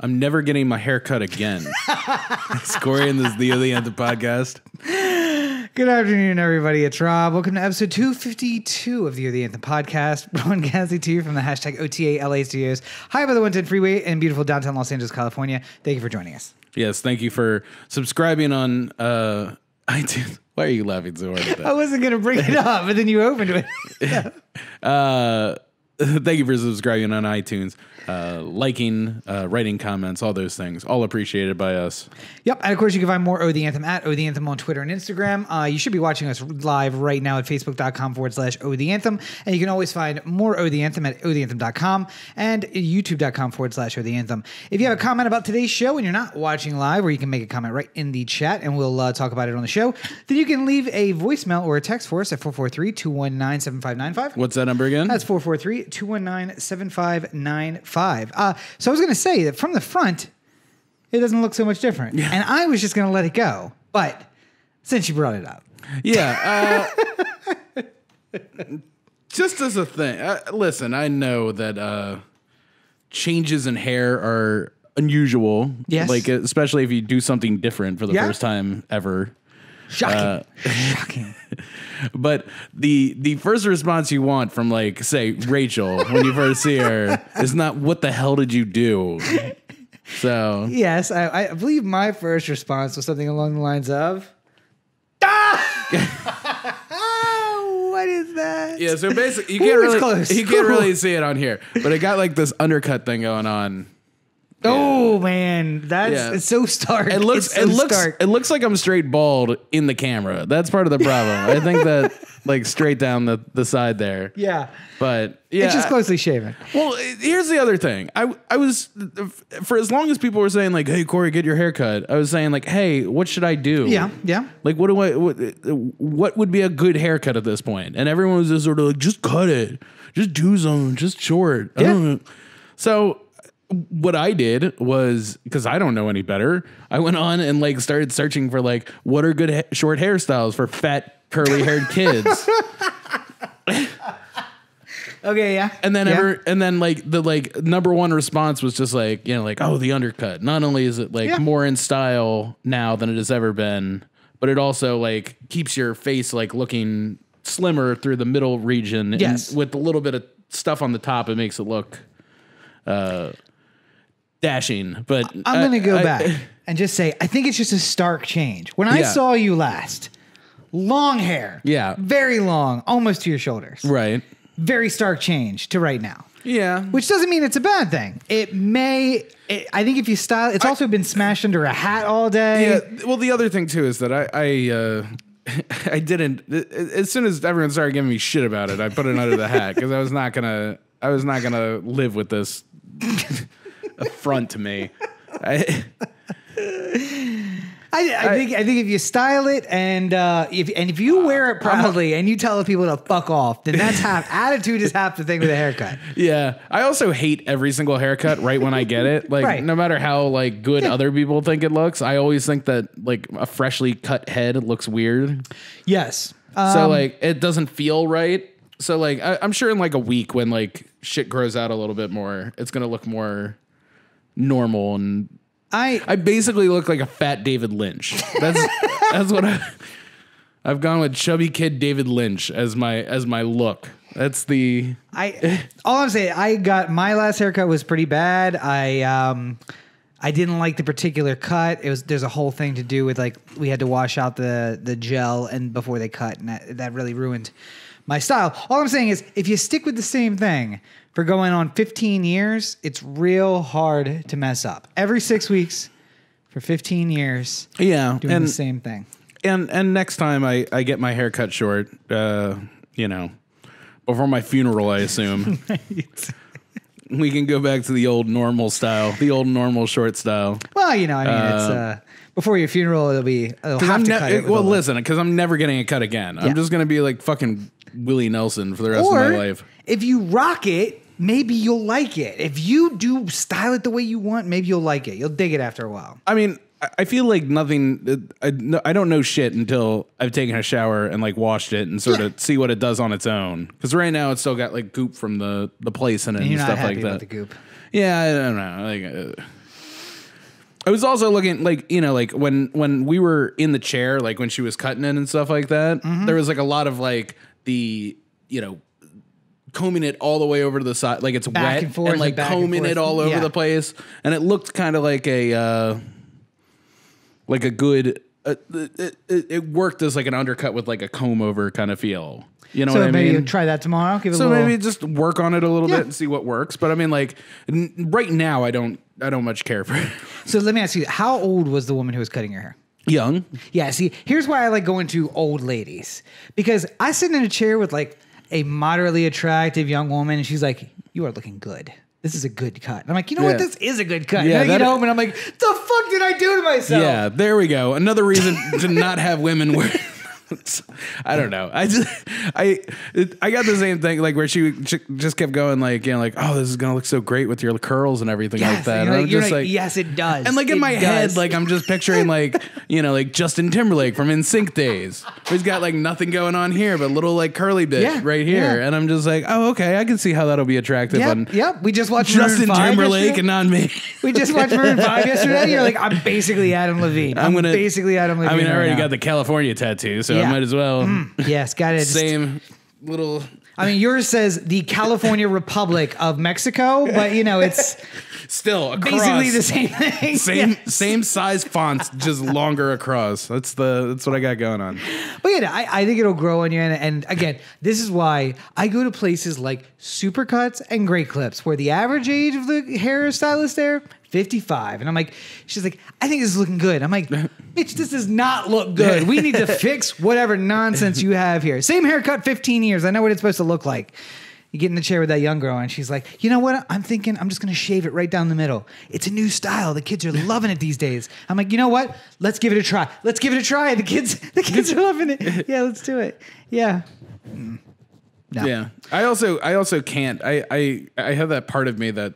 I'm never getting my hair cut again. It's Corey and this is the O The Anthem podcast. Good afternoon, everybody. It's Rob. Welcome to episode 252 of the O The Anthem podcast, broadcasting to you from the hashtag OTA LA studios, high by the 110 freeway in beautiful downtown Los Angeles, California. Thank you for joining us. Yes, thank you for subscribing on iTunes. Why are you laughing so hard at that? I wasn't going to bring it up, but then you opened it. Thank you for subscribing on iTunes, liking, writing comments, all those things, all appreciated by us. Yep, and of course you can find more O The Anthem at O The Anthem on Twitter and Instagram. You should be watching us live right now at facebook.com/O The Anthem, and you can always find more O The Anthem at otheanthem.com and youtube.com/O The Anthem. If you have a comment about today's show and you're not watching live, or you can make a comment right in the chat and we'll talk about it on the show, then you can leave a voicemail or a text for us at 443-219-7595. What's that number again? That's 443-219-7595. So I was going to say that from the front, it doesn't look so much different. Yeah. And I was just going to let it go. But since you brought it up. Yeah. Just as a thing. Listen, I know that changes in hair are unusual. Yes. Like, especially if you do something different for the first time ever. Shocking. Shocking. But the first response you want from, like, say, Rachel, when you first see her, is not, what the hell did you do? So. Yes, I believe my first response was something along the lines of, what is that? Yeah, so basically, you can't really see it on here, but it got, like, this undercut thing going on. Oh man, it's so stark. It looks like I'm straight bald in the camera. That's part of the problem. I think that, like, straight down the side there. Yeah. But yeah, it's just closely shaven. Well, here's the other thing. I was, for as long as people were saying, like, hey Corey, get your hair cut, I was saying, like, hey, what should I do? Yeah. Like, what would be a good haircut at this point? And everyone was just sort of like, just cut it, just do something, just short. Yeah. So what I did was, because I don't know any better, I went on and, like, started searching for, like, what are good short hairstyles for fat curly haired kids. Okay, yeah. And then like the number one response was just like, you know, like, oh, the undercut. Not only is it like more in style now than it has ever been, but it also, like, keeps your face, like, looking slimmer through the middle region. Yes. And with a little bit of stuff on the top, it makes it look dashing. But I'm going to go back and just say, I think it's just a stark change. When I saw you last, long hair. Yeah. Very long, almost to your shoulders. Right. Very stark change to right now. Yeah. Which doesn't mean it's a bad thing. I think if you style, it's also been smashed under a hat all day. Yeah. Well, the other thing too is that I didn't, as soon as everyone started giving me shit about it, I put it under the hat because I was not gonna live with this affront to me. I think if you style it and if you wear it proudly and you tell people to fuck off, then that's attitude is half the thing with a haircut. Yeah. I also hate every single haircut right when I get it. Like, no matter how, like, good other people think it looks, I always think that, like, a freshly cut head looks weird. Yes. So, like, it doesn't feel right. So, like, I'm sure in, like, a week when, like, shit grows out a little bit more, it's gonna look more normal. And I basically look like a fat David Lynch. That's what I've gone with, chubby kid David Lynch as my look. That's the all I'm saying. My last haircut was pretty bad. I didn't like the particular cut. There's a whole thing to do with, like, we had to wash out the gel and before they cut, and that really ruined my style. All I'm saying is, if you stick with the same thing for going on 15 years, it's real hard to mess up. Every 6 weeks for 15 years, doing the same thing. And next time I get my hair cut short, you know, before my funeral, I assume, we can go back to the old normal style, the old normal short style. Well, you know, I mean, it's before your funeral, it'll have to cut it. Well, listen, because I'm never getting a cut again. I'm just gonna be like fucking Willie Nelson for the rest of my life. If you rock it, maybe you'll like it. If you do style it the way you want, maybe you'll like it. You'll dig it after a while. I mean, I feel like nothing. I don't know shit until I've taken a shower and, like, washed it and sort of see what it does on its own. Because right now it's still got, like, goop from the place in it and you're stuff not happy like that. about the goop. Yeah, I don't know. Like, I was also looking like, like when we were in the chair, like when she was cutting it and stuff like that, there was like a lot of like the, combing it all the way over to the side, like it's Back wet and forth and like and combing it all over Yeah. the place. And it looked kind of like a good, it worked as like an undercut with like a comb over kind of feel. You know So what I maybe mean? you try that tomorrow. Give it So a little. maybe just work on it a little Yeah. bit and see what works. But I mean, like right now, I don't much care for it. So let me ask you, how old was the woman who was cutting your hair? Young. Yeah, see, here's why I like going to old ladies. Because I sit in a chair with like a moderately attractive young woman and she's like, you are looking good. This is a good cut. And I'm like, you know what? Yeah. This is a good cut. Yeah, and I get home and I'm like, the fuck did I do to myself? Yeah, there we go. Another reason to not have women wear. I don't know. I got the same thing like where she just kept going like oh, this is gonna look so great with your curls and everything like that. And I'm just like yes, it does. and like in It my does. head like I'm just picturing like like Justin Timberlake from NSYNC days. He's got like nothing going on here but little like curly bit Yeah, right here, yeah. and I'm just like, oh, okay, I can see how that'll be attractive on Yep. We just watched Justin Maroon 5 Timberlake yesterday. and not me. We just watched Maroon 5 yesterday. You're like, I'm basically Adam Levine. I'm basically Adam Levine. I mean, I already right now. got the California tattoo, so Yeah. I might as well. Yes, got it. Same little. I mean, yours says the California Republic of Mexico, but it's Still across. basically the same thing. Same size fonts, just longer across. That's what I got going on. But I think it'll grow on you. And again, this is why I go to places like Supercuts and Great Clips, where the average age of the hairstylist there, 55. And I'm like, she's like, I think this is looking good. I'm like, bitch, this does not look good. We need to fix whatever nonsense you have here. Same haircut, 15 years. I know what it's supposed to look like. You get in the chair with that young girl and she's like, you know what? I'm thinking I'm just going to shave it right down the middle. It's a new style. The kids are loving it these days. I'm like, you know what? Let's give it a try. Let's give it a try. The kids are loving it. Yeah, let's do it. Yeah. No. Yeah. I also can't. I have that part of me that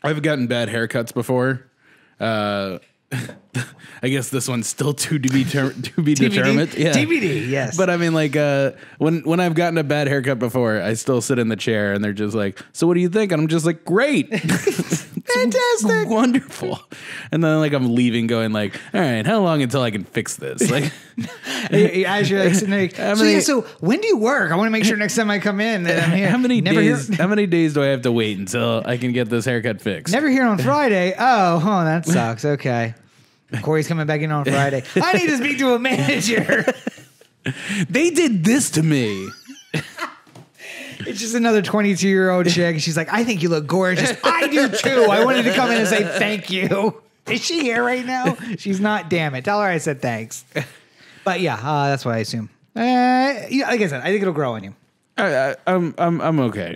I've gotten bad haircuts before. I guess this one's still to be determined. Yeah. TBD, yes. But I mean, like, when I've gotten a bad haircut before, I still sit in the chair and they're just like, so what do you think? And I'm just like, great. Fantastic. Wonderful. And then like I'm leaving going like, all right, how long until I can fix this? Like as you're like sitting there, so when do you work? I want to make sure next time I come in that I'm here. how many days do I have to wait until I can get this haircut fixed? Never here on Friday. Oh, that sucks. Okay. Corey's coming back in on Friday. I need to speak to a manager. They did this to me. It's just another 22-year-old chick. She's like, I think you look gorgeous. I do too. I wanted to come in and say thank you. Is she here right now? She's not. Damn it. Tell her I said thanks. But yeah, that's what I assume. Like I said, I think it'll grow on you. I'm okay.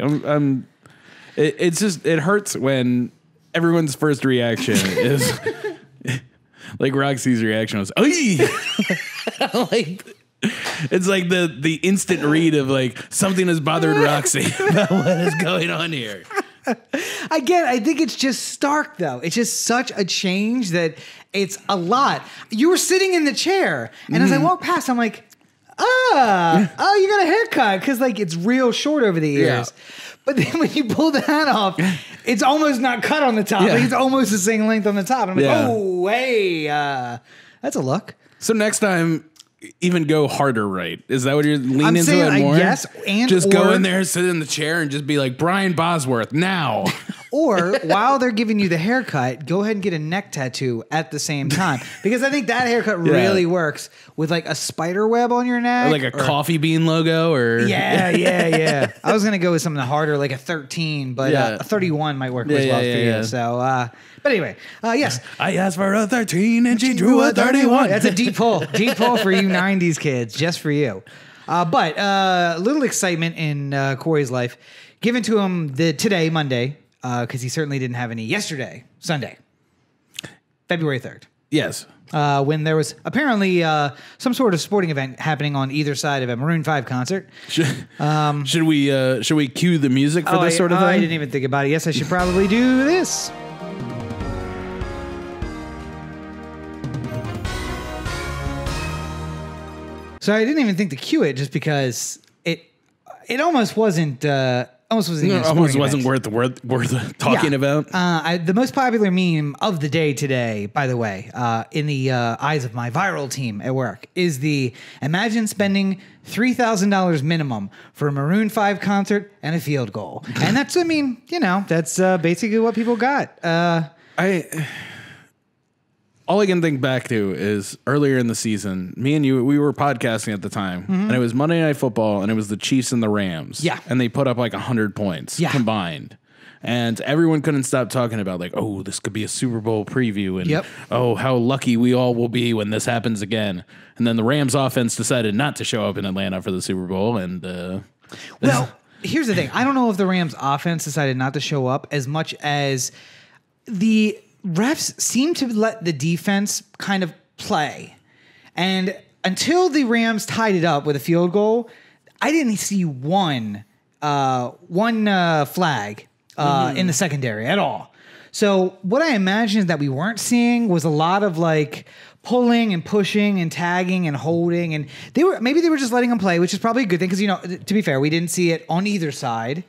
It's just it hurts when everyone's first reaction is like Roxy's reaction was, like. It's like the instant read of like something has bothered Roxy about what is going on here. I think it's just stark though. It's just such a change that it's a lot. You were sitting in the chair and as I walked past, I'm like, you got a haircut. Cause like it's real short over the ears. Yeah. But then when you pull the hat off, it's almost not cut on the top. Yeah. Like it's almost the same length on the top. And I'm like, oh, hey, that's a look. So next time, even go harder, right? Is that what you're leaning into it more? Yes, and just go in there, sit in the chair, and just be like Brian Bosworth now. Or while they're giving you the haircut, go ahead and get a neck tattoo at the same time because I think that haircut really works with like a spider web on your neck, or like a coffee bean logo, or yeah. I was gonna go with something harder, like a 13, but a 31 might work as well for you. So. But anyway, yes. I asked for a 13 and she drew a 31. That's a deep pull. Deep pull for you 90s kids, just for you. But a little excitement in Corey's life given to him today, Monday, because he certainly didn't have any yesterday, Sunday, February 3rd. Yes. When there was apparently some sort of sporting event happening on either side of a Maroon 5 concert. Should we cue the music for this sort of thing? I didn't even think about it. Yes, I should probably do this. So I didn't even think to cue it just because it almost wasn't almost wasn't even almost wasn't worth talking about. The most popular meme of the day today, by the way, in the eyes of my viral team at work, is the imagine spending $3,000 minimum for a Maroon 5 concert and a field goal. And that's, I mean, that's basically what people got. All I can think back to is earlier in the season, me and you, we were podcasting at the time, and it was Monday Night Football, and it was the Chiefs and the Rams. Yeah. And they put up like 100 points combined. And everyone couldn't stop talking about like, oh, this could be a Super Bowl preview. And oh, how lucky we all will be when this happens again. And then the Rams offense decided not to show up in Atlanta for the Super Bowl. And well, here's the thing. I don't know if the Rams offense decided not to show up as much as the refs seem to let the defense kind of play. And until the Rams tied it up with a field goal, I didn't see one flag in the secondary at all. So what I imagine that we weren't seeing was a lot of like pulling and pushing and tagging and holding. And maybe they were just letting them play, which is probably a good thing. Because, to be fair, we didn't see it on either side.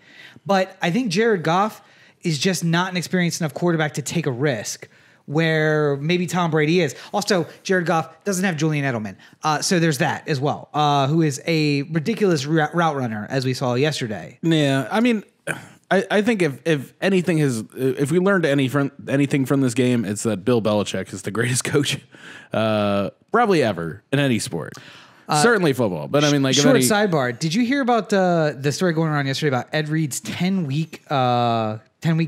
But I think Jared Goff is just not an experienced enough quarterback to take a risk where maybe Tom Brady is. Also, Jared Goff doesn't have Julian Edelman. So there's that as well, who is a ridiculous route runner, as we saw yesterday. Yeah, I mean, I think if anything if we learned anything from this game, it's that Bill Belichick is the greatest coach probably ever in any sport. Certainly football, but I mean, like, short sidebar. Did you hear about the story going around yesterday about Ed Reed's 10-week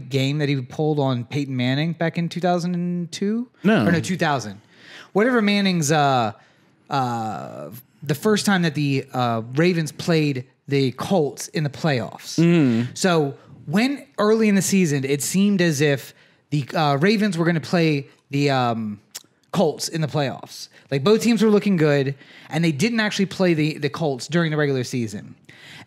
game that he pulled on Peyton Manning back in 2002? No, 2000. Whatever Manning's the first time that the Ravens played the Colts in the playoffs. So when early in the season it seemed as if the Ravens were going to play the Colts in the playoffs. Like both teams were looking good, and they didn't actually play the Colts during the regular season.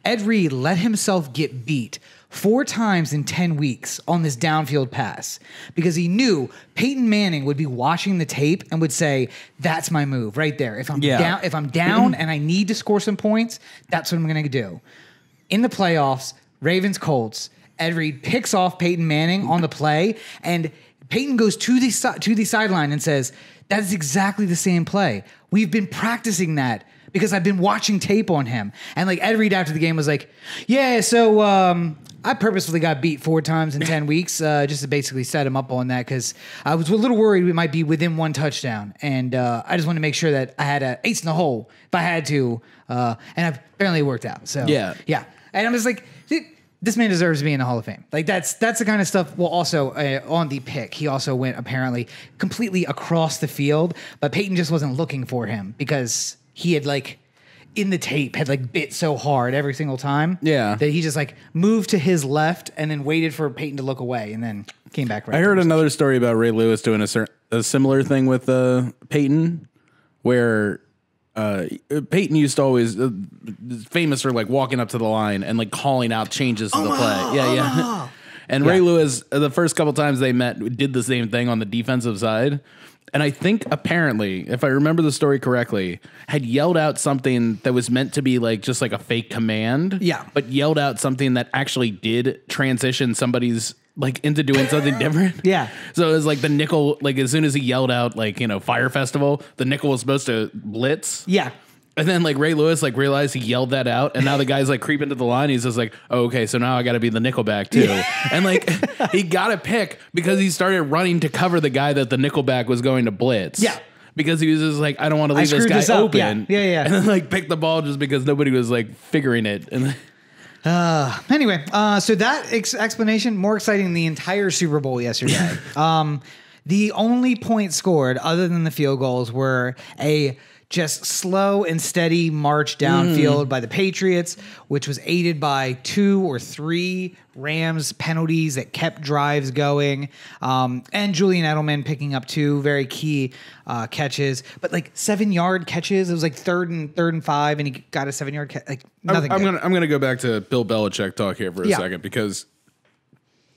Ed Reed let himself get beat 4 times in 10 weeks on this downfield pass because he knew Peyton Manning would be watching the tape and would say, "That's my move right there. If I'm down and I need to score some points, that's what I'm going to do." In the playoffs, Ravens Colts, Ed Reed picks off Peyton Manning on the play, and Peyton goes to the sideline and says, "That is exactly the same play. We've been practicing that because I've been watching tape on him." And like Ed Reed after the game was like, "Yeah, so I purposefully got beat 4 times in 10 weeks just to basically set him up on that because I was a little worried we might be within 1 touchdown. And I just wanted to make sure that I had an ace in the hole if I had to. And apparently it worked out. So yeah. And I'm just like, this man deserves to be in the Hall of Fame. Like that's the kind of stuff. Well, also on the pick, he also went apparently completely across the field, but Peyton just wasn't looking for him because he had like in the tape had like bit so hard every single time. Yeah, that he just like moved to his left and then waited for Peyton to look away and then came back. Right. I heard another story about Ray Lewis doing a similar thing with Peyton, where Peyton used to always famous for like walking up to the line and like calling out changes to the play. Yeah. And Ray Lewis, the first couple times they met, did the same thing on the defensive side. And I think apparently, if I remember the story correctly, had yelled out something that was meant to be like just like a fake command. Yeah. But yelled out something that actually did transition somebody's like into doing something different. Yeah. So it was like the nickel, like as soon as he yelled out like, Fire Festival, the nickel was supposed to blitz. Yeah. And then like Ray Lewis like realized he yelled that out, and now the guy's like creeping to the line. He's just like, "Oh, okay, so now I got to be the Nickelback too." And like he got a pick because he started running to cover the guy that the Nickelback was going to blitz. Yeah, because he was just like, "I don't want to leave this guy open." Yeah. And then like picked the ball just because nobody was like figuring it. And anyway, so that explanation more exciting than the entire Super Bowl yesterday. The only points scored other than the field goals were a just slow and steady march downfield by the Patriots, which was aided by 2 or 3 Rams penalties that kept drives going, and Julian Edelman picking up 2 very key catches, but like 7-yard catches. It was like third and 5, and he got a 7-yard catch. Like nothing. I'm gonna go back to Bill Belichick talk here for a second, because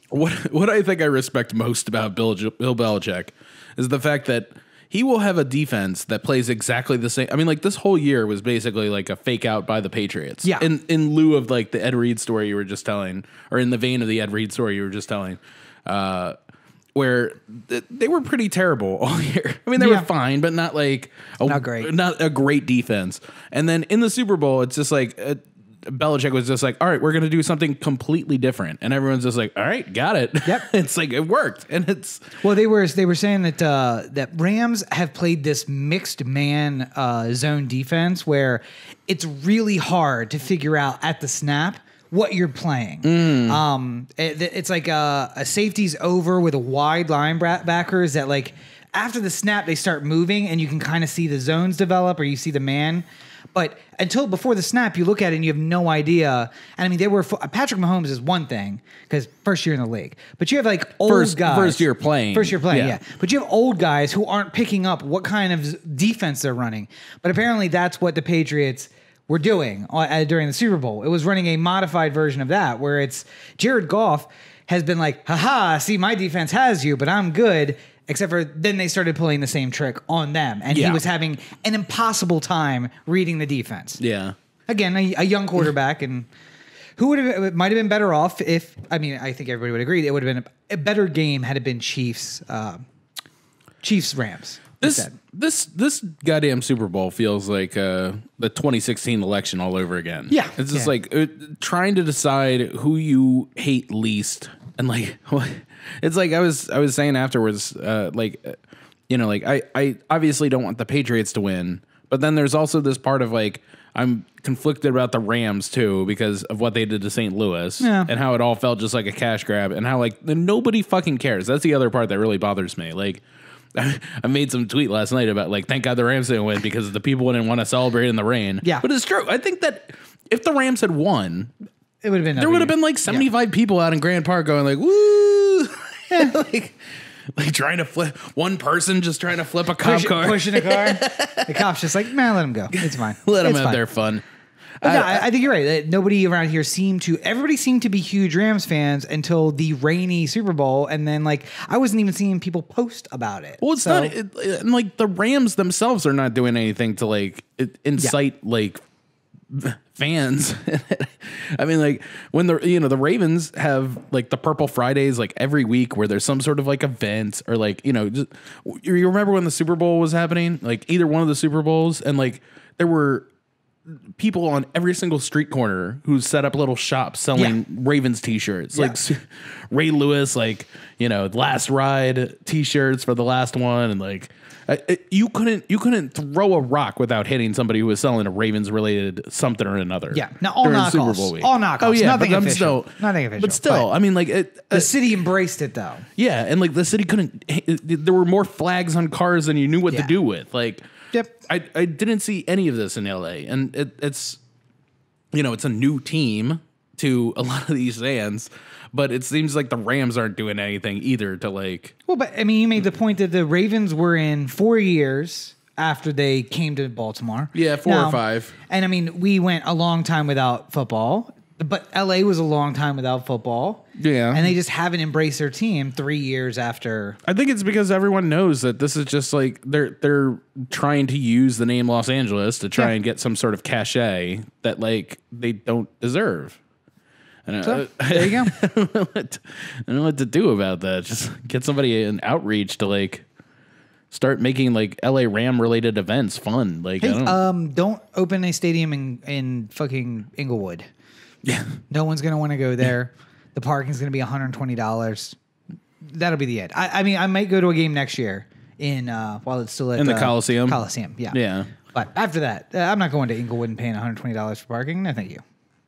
what I think I respect most about Bill Belichick is the fact that he will have a defense that plays exactly the same. I mean, like this whole year was basically like a fake out by the Patriots. Yeah. In lieu of like the Ed Reed story you were just telling, or in the vein of the Ed Reed story you were just telling, where they were pretty terrible all year. I mean, they were fine, but not like not a great defense. And then in the Super Bowl, it's just like Belichick was just like, all right, we're going to do something completely different. And everyone's just like, all right, got it. Yep. It's like, it worked. And it's, well, they were saying that, that Rams have played this mixed man, zone defense where it's really hard to figure out at the snap what you're playing. It's like a safety's over with a wide linebackers that like after the snap, they start moving and you can kind of see the zones develop or you see the man. But until before the snap, you look at it and you have no idea. And I mean, Patrick Mahomes is one thing because first year in the league, but you have like old guys. First year playing. Yeah. But you have old guys who aren't picking up what kind of defense they're running. But apparently that's what the Patriots were doing during the Super Bowl. It was running a modified version of that where it's Jared Goff has been like, haha, see, my defense has you, but I'm good. Except for then they started pulling the same trick on them. And he was having an impossible time reading the defense. Yeah. Again, a young quarterback. And who might have been better off if, I mean, I think everybody would agree, it would have been a better game had it been Chiefs Rams. This goddamn Super Bowl feels like the 2016 election all over again. Yeah. It's just like trying to decide who you hate least. And like, it's like I was saying afterwards, you know, like I obviously don't want the Patriots to win, but then there's also this part of like I'm conflicted about the Rams too because of what they did to St. Louis and how it all felt just like a cash grab and how like nobody fucking cares. That's the other part that really bothers me. Like I made some tweet last night about like thank God the Rams didn't win because the people didn't want to celebrate in the rain. Yeah, but it's true. I think that if the Rams had won, it would have been there would have been like 75 people out in Grand Park going like woo. like trying to flip one person just trying to flip a cop car, pushing a car. The cop's just like, man, let them go. It's fine. Let them have their fun. I think you're right. Nobody around here everybody seemed to be huge Rams fans until the rainy Super Bowl. And then like, I wasn't even seeing people post about it. Well, it's not like the Rams themselves are not doing anything to like incite like fans. I mean, like when the Ravens have like the Purple Fridays like every week where there's some sort of like event or like, just, you remember when the Super Bowl was happening, like either one of the Super Bowls, and like there were people on every single street corner who set up little shops selling Ravens t-shirts, like Ray Lewis, like, last ride t-shirts for the last one. And like, you couldn't throw a rock without hitting somebody who was selling a Ravens related something or another. Yeah. Now all knockoffs. All knockoffs. Oh yeah. Nothing official. Nothing official. But still, I mean, like the city embraced it though. Yeah. And like the city there were more flags on cars than you knew what to do with. Like, yep. I didn't see any of this in LA, and it's it's a new team to a lot of these fans, but it seems like the Rams aren't doing anything either to like. Well, but I mean, you made the point that the Ravens were in 4 years after they came to Baltimore. Yeah, 4 or 5. And I mean, we went a long time without football. But LA was a long time without football. Yeah. And they just haven't embraced their team 3 years after. I think it's because everyone knows that this is just like they're trying to use the name Los Angeles to try and get some sort of cachet that like they don't deserve. And so, there you go. I don't know what to do about that. Just get somebody an outreach to like start making like LA Ram related events fun. Like, hey, don't open a stadium in fucking Inglewood. Yeah. No one's going to want to go there. The parking's going to be $120. That'll be the end. I mean, I might go to a game next year while it's still at in the Coliseum. Yeah. Yeah. But after that, I'm not going to Inglewood and paying $120 for parking. No, thank you.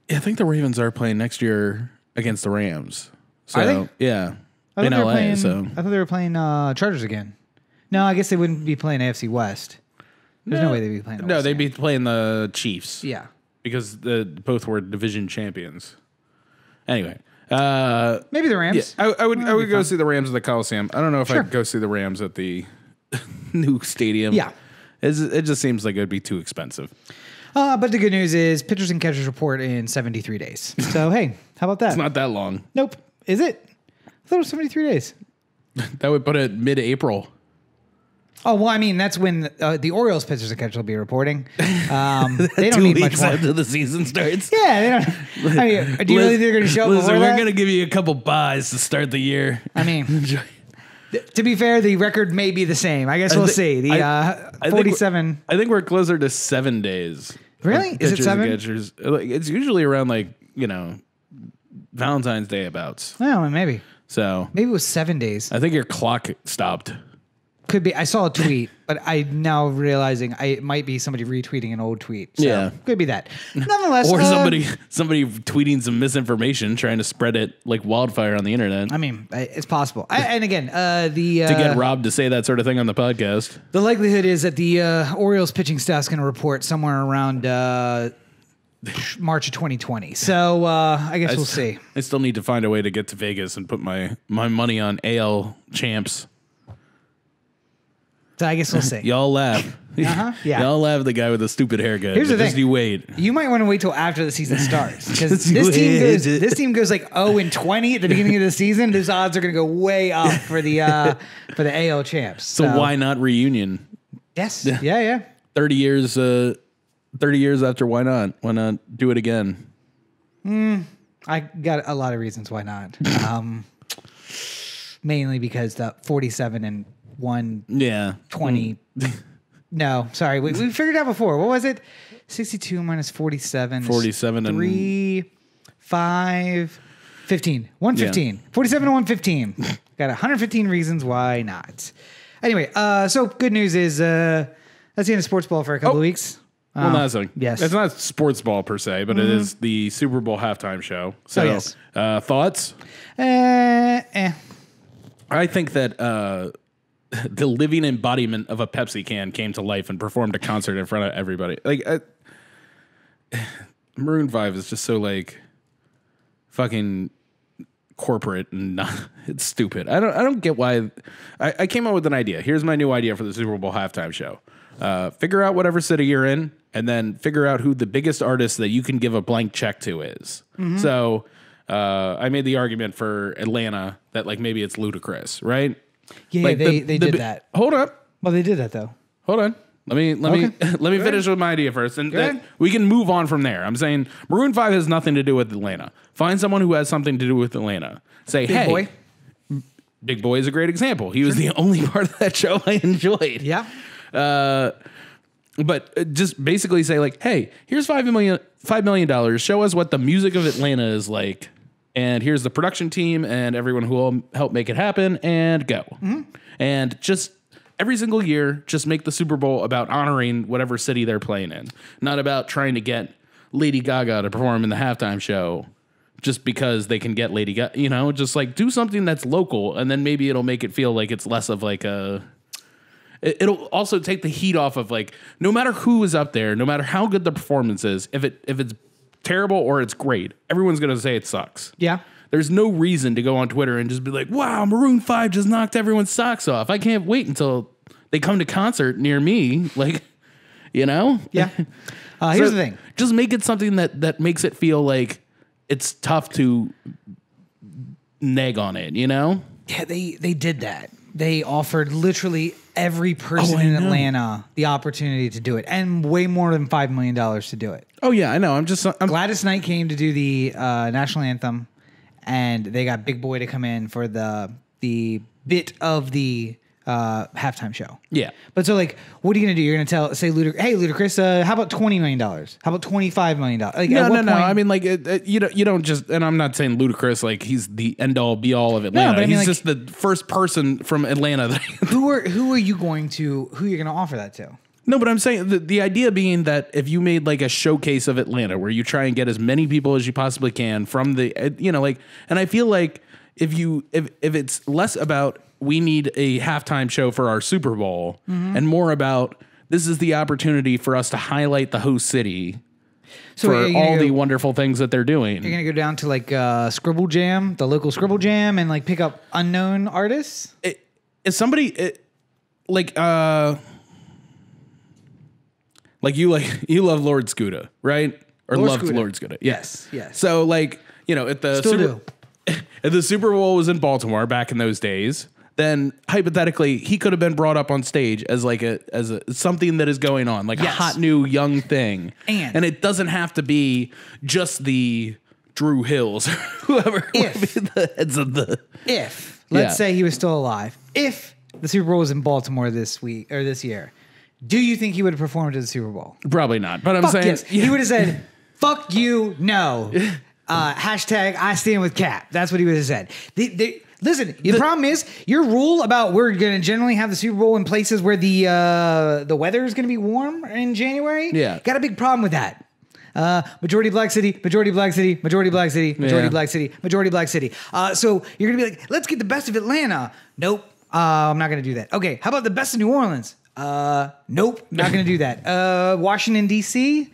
Yeah, I think the Ravens are playing next year against the Rams. So, are they? Yeah. In LA. I thought they were playing Chargers again. No, I guess they wouldn't be playing AFC West. There's no way they'd be playing. No, they'd be playing the Chiefs. Yeah. Because both were division champions. Anyway, maybe the Rams. Yeah, I would go see the Rams at the Coliseum. I don't know if I'd go see the Rams at the new stadium. Yeah, it just seems like it'd be too expensive. But the good news is pitchers and catchers report in 73 days. So hey, how about that? It's not that long. Nope. Is it? I thought it was 73 days. That would put it mid-April. Oh, well, I mean, that's when the Orioles pitchers and catchers will be reporting. They don't need much more. After the season starts. Yeah, they don't. I mean, do you really think they're going to show up before that? We're going to give you a couple buys to start the year. I mean, to be fair, the record may be the same. I guess we'll see. The 47. I think we're closer to 7 days. Really? Is it 7? It's usually around Valentine's Day abouts. Well, maybe. So maybe it was 7 days. I think your clock stopped. Could be. I saw a tweet, but I'm now realizing it might be somebody retweeting an old tweet. So yeah, could be that. Nonetheless, or somebody tweeting some misinformation, trying to spread it like wildfire on the internet. I mean, it's possible. And again, to get Rob to say that sort of thing on the podcast. The likelihood is that the Orioles pitching staff's going to report somewhere around March of 2020. So I guess we'll see. I still need to find a way to get to Vegas and put my money on AL champs. So I guess we'll see. Y'all laugh. Yeah. Y'all laugh at the guy with the stupid haircut. Here's the thing. Just you wait. You might want to wait till after the season starts because this team goes like 0-20 at the beginning of the season. Those odds are going to go way up for the AL champs. So why not reunion? Yes. Yeah. 30 years. 30 years after, why not? Why not do it again? I got a lot of reasons why not. Mainly because the 47 and 120. No, sorry. We figured it out before. What was it? 62 minus 47. 47 and 3, 5, 15. 115. Yeah. 47 and 115. Got 115 reasons why not. Anyway, so good news is that's the end of sports ball for a couple of weeks. Well, not so. Yes. It's not sports ball per se, but it is the Super Bowl halftime show. So, yes. Thoughts? I think that the living embodiment of a Pepsi can came to life and performed a concert in front of everybody. Maroon 5 is just so fucking corporate and it's stupid. I don't get why. I came up with an idea. Here's my new idea for the Super Bowl halftime show. Figure out whatever city you're in, and then figure out who the biggest artist that you can give a blank check to is. Mm-hmm. So I made the argument for Atlanta that maybe it's ludicrous, right? Yeah, they did that. Hold up. Well, they did that though. Hold on. Let me finish with my idea first, and we can move on from there. I'm saying Maroon 5 has nothing to do with Atlanta. Find someone who has something to do with Atlanta. Say, Big Boy. Big Boy is a great example. He was the only part of that show I enjoyed. Yeah. But just basically say hey, here's $5 million. Show us what the music of Atlanta is like. And here's the production team and everyone who will help make it happen, and go. Mm-hmm. And just every single year, just make the Super Bowl about honoring whatever city they're playing in. Not about trying to get Lady Gaga to perform in the halftime show just because they can get Lady Gaga, just do something that's local, and then maybe it'll make it feel like it's less of it'll also take the heat off of no matter who is up there, no matter how good the performance is, if it's terrible or it's great, everyone's going to say it sucks. Yeah. There's no reason to go on Twitter and just be like, wow, Maroon 5 just knocked everyone's socks off. I can't wait until they come to concert near me. Yeah. Here's the thing. Just make it something that makes it feel like it's tough to nag on it, Yeah, they did that. They offered literally every person in Atlanta the opportunity to do it, and way more than $5 million to do it. Oh yeah, I know. Gladys Knight came to do the national anthem, and they got Big Boy to come in for the bit of the halftime show. Yeah. But so what are you going to do? You're going to say Ludacris, how about $20 million? How about $25 million? No. I mean, you don't just, and I'm not saying Ludacris, he's the end all be all of Atlanta. No, but he's just the first person from Atlanta. Who are you going to offer that to? No, but I'm saying the idea being that if you made a showcase of Atlanta where you try and get as many people as you possibly can from the, and I feel like if it's less about we need a halftime show for our Super Bowl, mm-hmm. and more about this is the opportunity for us to highlight the host city for all the wonderful things that they're doing. You're going to go down to Scribble Jam, the local Scribble Jam, and pick up unknown artists? Is somebody you love Lord Scooter, right? Or loved Lord Scooter. Yes. So if the Super Bowl was in Baltimore back in those days, then hypothetically he could have been brought up on stage as like a something that is going on, like a hot new young thing. And it doesn't have to be just the Drew Hills or whoever would be the heads of the. If let's say he was still alive, if the Super Bowl was in Baltimore this week or this year, do you think he would have performed at the Super Bowl? Probably not. But I'm saying yes. He would have said, "Fuck you, no." Hashtag I stand with Cap. That's what he would have said. Listen, the problem is your rule about we're going to generally have the Super Bowl in places where the weather is going to be warm in January. Yeah, got a big problem with that. Majority black city, majority black city, majority black city, majority black city, majority black city. So you're gonna be like, let's get the best of Atlanta. Nope, I'm not gonna do that. Okay, how about the best of New Orleans? Nope, not gonna do that. Washington D.C.,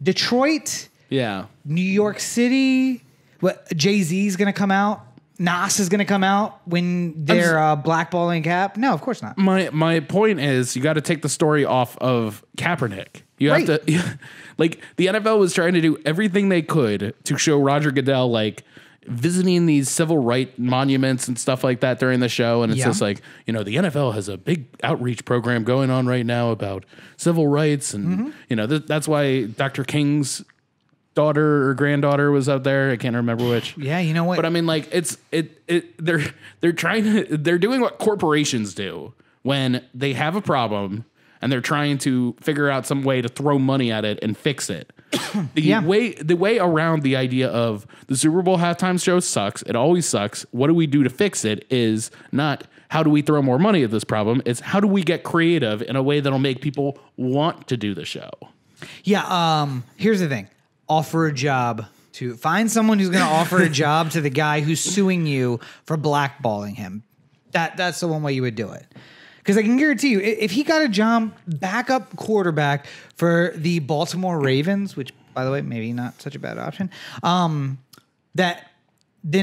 Detroit, New York City. What? Jay-Z's gonna come out. Nas is gonna come out when they're blackballing Cap. No, of course not. My point is, you got to take the story off of Kaepernick. You have to, like, the NFL was trying to do everything they could to show Roger Goodell, like, visiting these civil rights monuments and stuff like that during the show. And it's just like, the NFL has a big outreach program going on right now about civil rights. And, that's why Dr. King's daughter or granddaughter was out there. I can't remember which. Yeah, you know what? But I mean, like, they're doing what corporations do when they have a problem and they're trying to figure out some way to throw money at it and fix it. The way around the idea of the Super Bowl halftime show sucks. It always sucks. What do we do to fix it is not how do we throw more money at this problem. It's how do we get creative in a way that'll make people want to do the show. Yeah. Here's the thing. Offer a job to find someone who's going to offer a job to the guy who's suing you for blackballing him. That's the one way you would do it. Because I can guarantee you, if he got a job backup quarterback for the Baltimore Ravens, which, by the way, maybe not such a bad option, then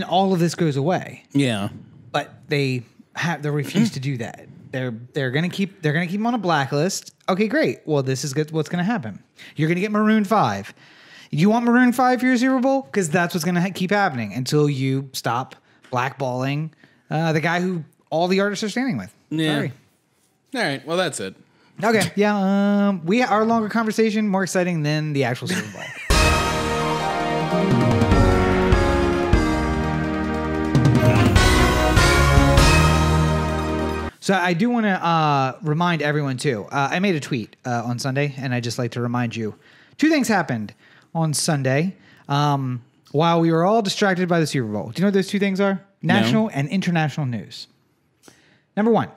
all of this goes away. Yeah, but they refuse to do that. They're gonna keep him on a blacklist. Okay, great. Well, this is good. What's gonna happen? You're gonna get Maroon 5. You want Maroon 5 for your Super Bowl? Because that's what's gonna keep happening until you stop blackballing the guy who all the artists are standing with. Yeah. Sorry. All right. Well, that's it. Okay. Yeah. Our longer conversation more exciting than the actual Super Bowl. So I do want to remind everyone too. I made a tweet on Sunday, and I just like to remind you. Two things happened on Sunday while we were all distracted by the Super Bowl. Do you know what those two things are? National and international news. Number one.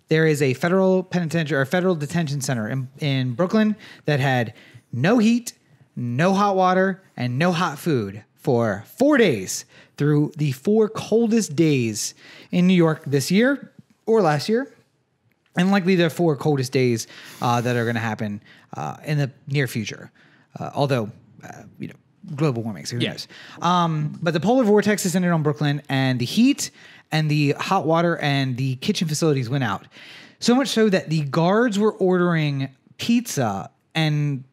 There is a federal penitentiary or federal detention center in Brooklyn that had no heat, no hot water, and no hot food for 4 days through the 4 coldest days in New York this year or last year, and likely the 4 coldest days that are going to happen in the near future. Although, global warming, so who knows? But the polar vortex descended on Brooklyn, and the heat and the hot water and the kitchen facilities went out. So much so that the guards were ordering pizza and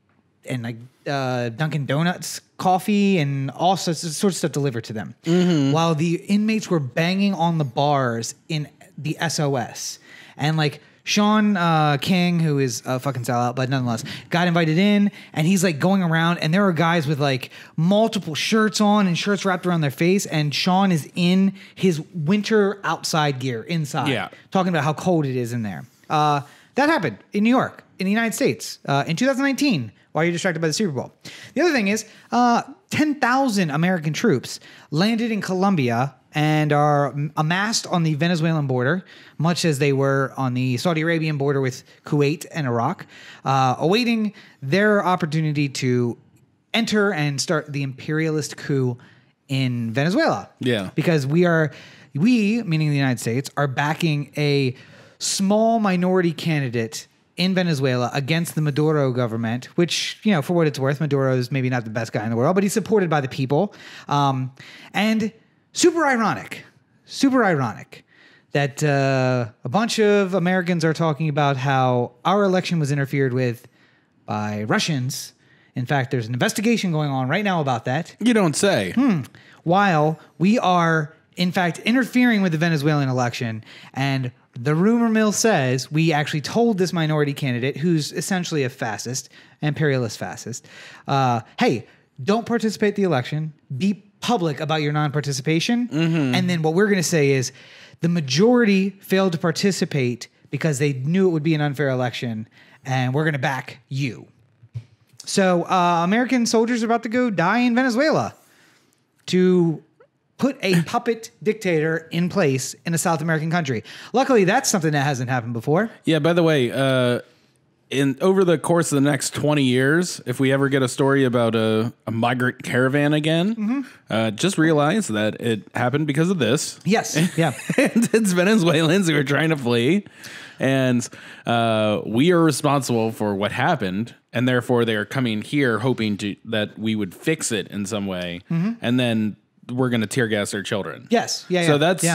like Dunkin' Donuts coffee and all sorts of stuff delivered to them. Mm-hmm. While the inmates were banging on the bars in the SOS. And like Sean King, who is a fucking sellout, but nonetheless, got invited in, and he's like going around, and there are guys with like multiple shirts on and shirts wrapped around their face, and Sean is in his winter outside gear inside, talking about how cold it is in there. That happened in New York, in the United States, in 2019, while you're distracted by the Super Bowl. The other thing is, 10,000 American troops landed in Colombia and are amassed on the Venezuelan border, much as they were on the Saudi Arabian border with Kuwait and Iraq, awaiting their opportunity to enter and start the imperialist coup in Venezuela. Yeah. Because we, meaning the United States, are backing a small minority candidate in Venezuela against the Maduro government, which, for what it's worth, Maduro is maybe not the best guy in the world, but he's supported by the people. And super ironic that a bunch of Americans are talking about how our election was interfered with by Russians. In fact, there's an investigation going on right now about that. You don't say. While we are in fact, interfering with the Venezuelan election. And the rumor mill says we actually told this minority candidate, who's essentially a fascist, imperialist fascist, hey, don't participate in the election. Be public about your non-participation. And then what we're going to say is the majority failed to participate because they knew it would be an unfair election, and we're going to back you. So American soldiers are about to go die in Venezuela to put a puppet dictator in place in a South American country. Luckily, that's something that hasn't happened before. Yeah, by the way, over the course of the next 20 years, if we ever get a story about a migrant caravan again, just realize that it happened because of this. Yes. Yeah. And it's Venezuelans who are trying to flee. And we are responsible for what happened. And therefore, they are coming here hoping that we would fix it in some way. And then we're going to tear gas their children. Yes. Yeah. So that's,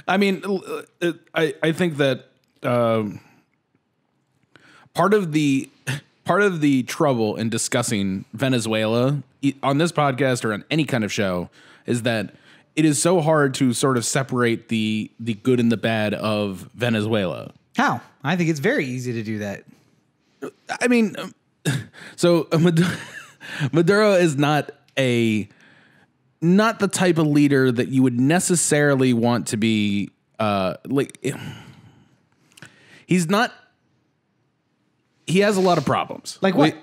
I mean, I think that part of the trouble in discussing Venezuela on this podcast or on any kind of show is that it is so hard to sort of separate the good and the bad of Venezuela. How? I think it's very easy to do that. I mean, so Maduro is not the type of leader that you would necessarily want to be he's not. He has a lot of problems. Like what?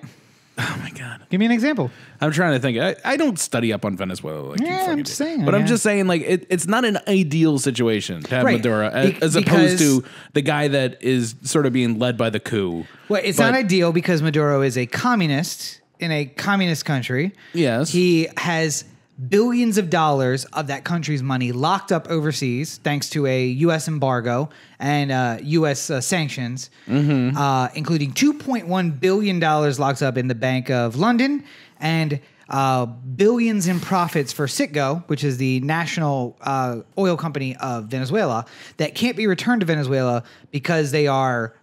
Oh my God. Give me an example. I'm trying to think. I don't study up on Venezuela. Like I'm just saying. But I'm just saying, like, it's not an ideal situation to have Maduro as opposed to the guy that is sort of being led by the coup. Well, it's not ideal because Maduro is a communist in a communist country. Yes. He has billions of dollars of that country's money locked up overseas thanks to a U.S. embargo and U.S. Sanctions, including $2.1 billion locked up in the Bank of London and billions in profits for Citgo, which is the national oil company of Venezuela, that can't be returned to Venezuela because they are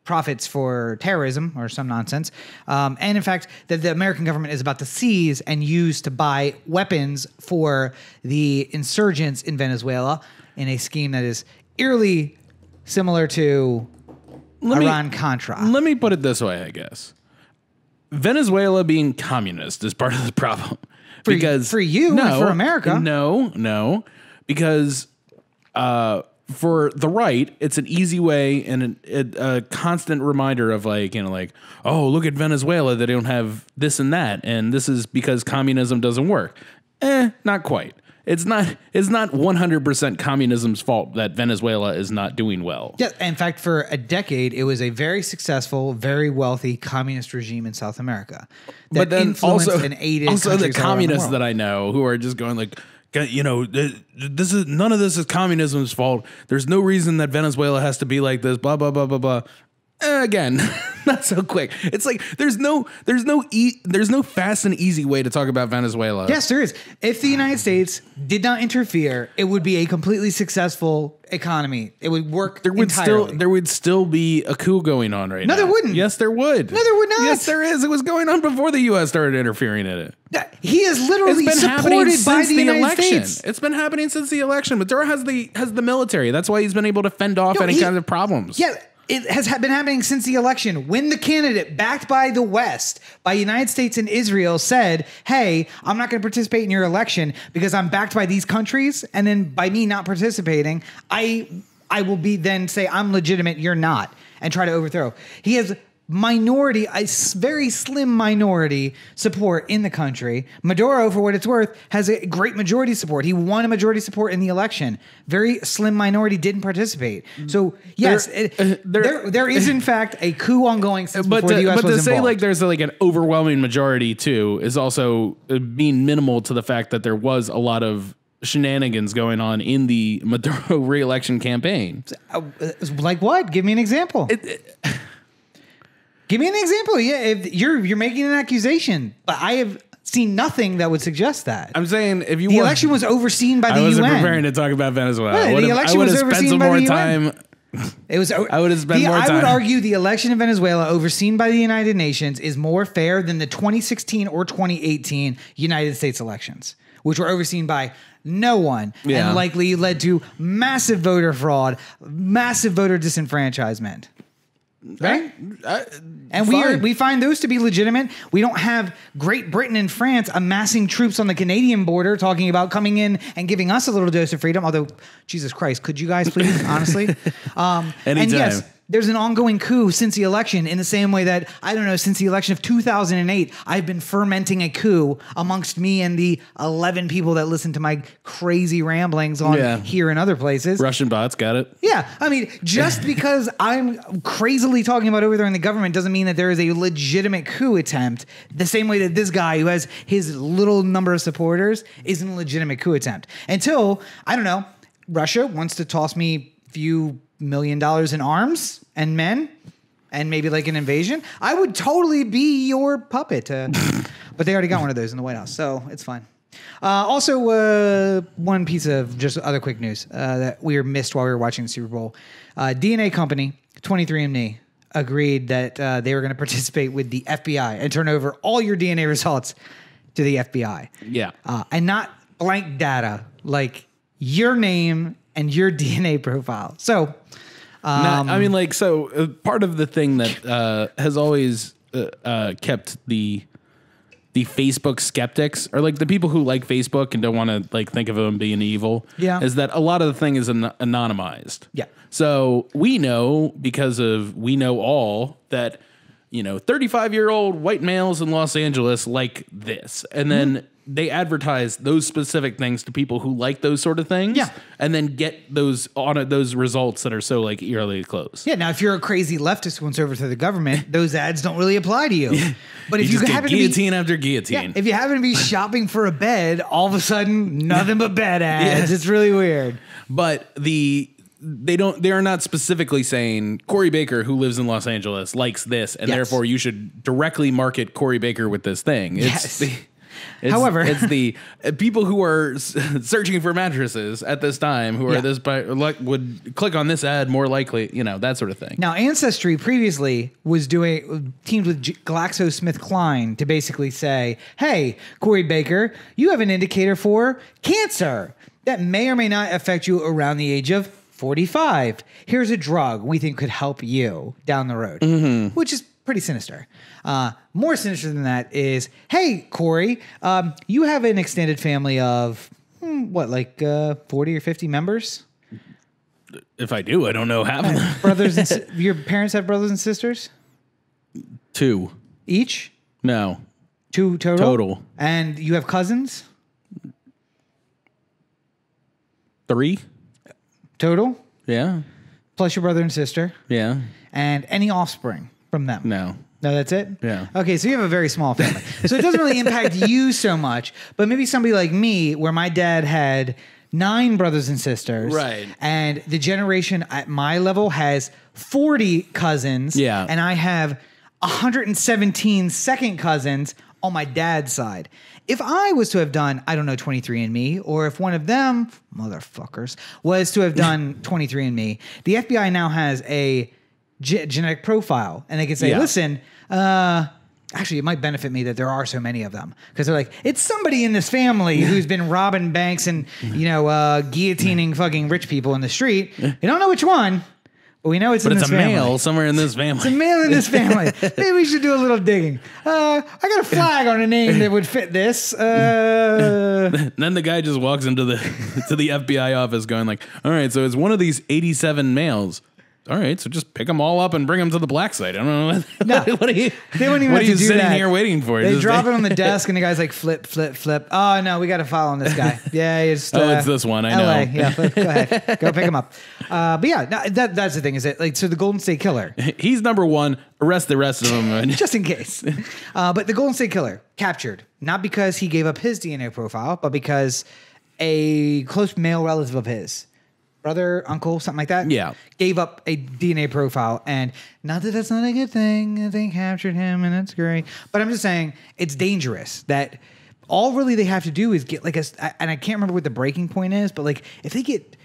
profits for terrorism or some nonsense. And in fact, that the American government is about to seize and use to buy weapons for the insurgents in Venezuela in a scheme that is eerily similar to Iran-Contra. Let me put it this way, I guess. Venezuela being communist is part of the problem. For you and for America. No. Because for the right, it's an easy way and a constant reminder of oh, look at Venezuela. They don't have this and that. And this is because communism doesn't work. Not quite. It's not 100% communism's fault that Venezuela is not doing well. Yeah, in fact, for a decade, it was a very successsul, very wealthy communist regime in South America that but then influenced and aided the communists that I know who are just going like, you know, this is none of this is communism's fault. There's no reason that Venezuela has to be like this. Blah blah blah blah blah. Again, not so quick. It's like there's no fast and easy way to talk about Venezuela. Yes, there is. If the United States did not interfere, it would be a completely successful economy. It would work entirely. There would still be a coup going on right now. No, there wouldn't. Yes, there would. No, there would not. Yes, there is. It was going on before the U.S. started interfering in it. He is literally supported by the United States. It's been happening since the election. Maduro has the military. That's why he's been able to fend off any kind of problems. Yeah. It has been happening since the election when the candidate backed by the West, by United States and Israel said, hey, I'm not going to participate in your election because I'm backed by these countries. And then by me not participating, I will then say I'm legitimate. You're not, and try to overthrow. He has a very slim minority support in the country. Maduro, for what it's worth, has a great majority support. He won a majority support in the election. Very slim minority didn't participate. So yes, there is in fact a coup ongoing since before the U.S. was involved. But to say like there's like an overwhelming majority too is also being minimal to the fact that there was a lot of shenanigans going on in the Maduro re-election campaign. Like what? Give me an example. Give me an example. Yeah, if you're making an accusation, but I have seen nothing that would suggest that. I'm saying if you the election was overseen by the UN. I wasn't preparing to talk about Venezuela. Right, the election was overseen by the UN. It was. I would have spent more time. I would argue the election in Venezuela, overseen by the United Nations, is more fair than the 2016 or 2018 United States elections, which were overseen by No one. Yeah. And likely led to massive voter fraud, massive voter disenfranchisement. Right? And we find those to be legitimate. We don't have Great Britain and France amassing troops on the Canadian border talking about coming in and giving us a little dose of freedom. Although, Jesus Christ, could you guys please, honestly? Anytime. And yes, there's an ongoing coup since the election in the same way that, I don't know, since the election of 2008, I've been fermenting a coup amongst me and the 11 people that listen to my crazy ramblings on here and other places. Russian bots, got it. Yeah. I mean, just because I'm crazily talking about overthrowing the government doesn't mean that there is a legitimate coup attempt. The same way that this guy who has his little number of supporters isn't a legitimate coup attempt. Until, I don't know, Russia wants to toss me a few $1 million in arms and men and maybe like an invasion, I would totally be your puppet. But they already got one of those in the White House, so it's fine. Also, one piece of just other quick news that we missed while we were watching the Super Bowl. DNA company 23andMe agreed that they were going to participate with the FBI and turn over all your DNA results to the FBI. Yeah. And not blank data, like your name and your DNA profile. So, part of the thing that has always kept the Facebook skeptics, or like the people who like Facebook and don't want to like think of them being evil, is that a lot of the thing is anonymized. Yeah. So we know, because of We Know All, that 35-year-old white males in Los Angeles like this, and then they advertise those specific things to people who like those sort of things, and then get those results that are so like eerily close. Yeah. Now, if you're a crazy leftist who wants to overthrow the government, those ads don't really apply to you. But if you happen to be guillotine after guillotine, if you happen to be shopping for a bed, all of a sudden nothing but bed ads. It's really weird. But they are not specifically saying Corey Baker, who lives in Los Angeles, likes this, and therefore you should directly market Corey Baker with this thing. However, it's the people who are searching for mattresses at this time who are would click on this ad more likely, that sort of thing. Now, Ancestry previously was teamed with GlaxoSmithKline to basically say, hey, Corey Baker, you have an indicator for cancer that may or may not affect you around the age of 45. Here's a drug we think could help you down the road, which is pretty sinister. More sinister than that is, hey, Corey, you have an extended family of 40 or 50 members? If I do, I don't know half of them. Brothers and your parents have brothers and sisters? 2 each? No. 2 total? Total. And you have cousins? 3 total? Yeah. Plus your brother and sister? Yeah. And any offspring from them? No. No, that's it? Yeah. Okay, so you have a very small family. So it doesn't really impact you so much, but maybe somebody like me, where my dad had 9 brothers and sisters. Right. And the generation at my level has 40 cousins. Yeah. And I have 117 second cousins on my dad's side. If I was to have done, 23andMe, or if one of them, motherfuckers, was to have done 23andMe, the FBI now has a genetic profile, and they can say, listen, actually, it might benefit me that there are so many of them, because they're like, it's somebody in this family who's been robbing banks and guillotining fucking rich people in the street. You don't know which one, but we know it's in this family. But it's a male somewhere in this family. It's a male in this family. Maybe we should do a little digging. I got a flag on a name that would fit this. Then the guy just walks into the FBI office going like, all right, so it's one of these 87 males. All right, so just pick them all up and bring them to the black site. I don't know. No, what are you? They wouldn't even what have are you to do sitting that. here waiting for? They drop it on the desk, and the guy's like, flip, flip, flip. Oh no, we got to file on this guy. Yeah, it's it's this one. I LA. know. Yeah, go ahead, go pick him up. But yeah, that's the thing. Is it so the Golden State Killer? He's number 1. Arrest the rest of them, just in case. But the Golden State Killer captured, not because he gave up his DNA profile, but because a close male relative of his, brother, uncle, something like that, gave up a DNA profile. And not that that's not a good thing. They captured him, and that's great. But I'm just saying it's dangerous that all really they have to do is get and I can't remember what the breaking point is, but if they get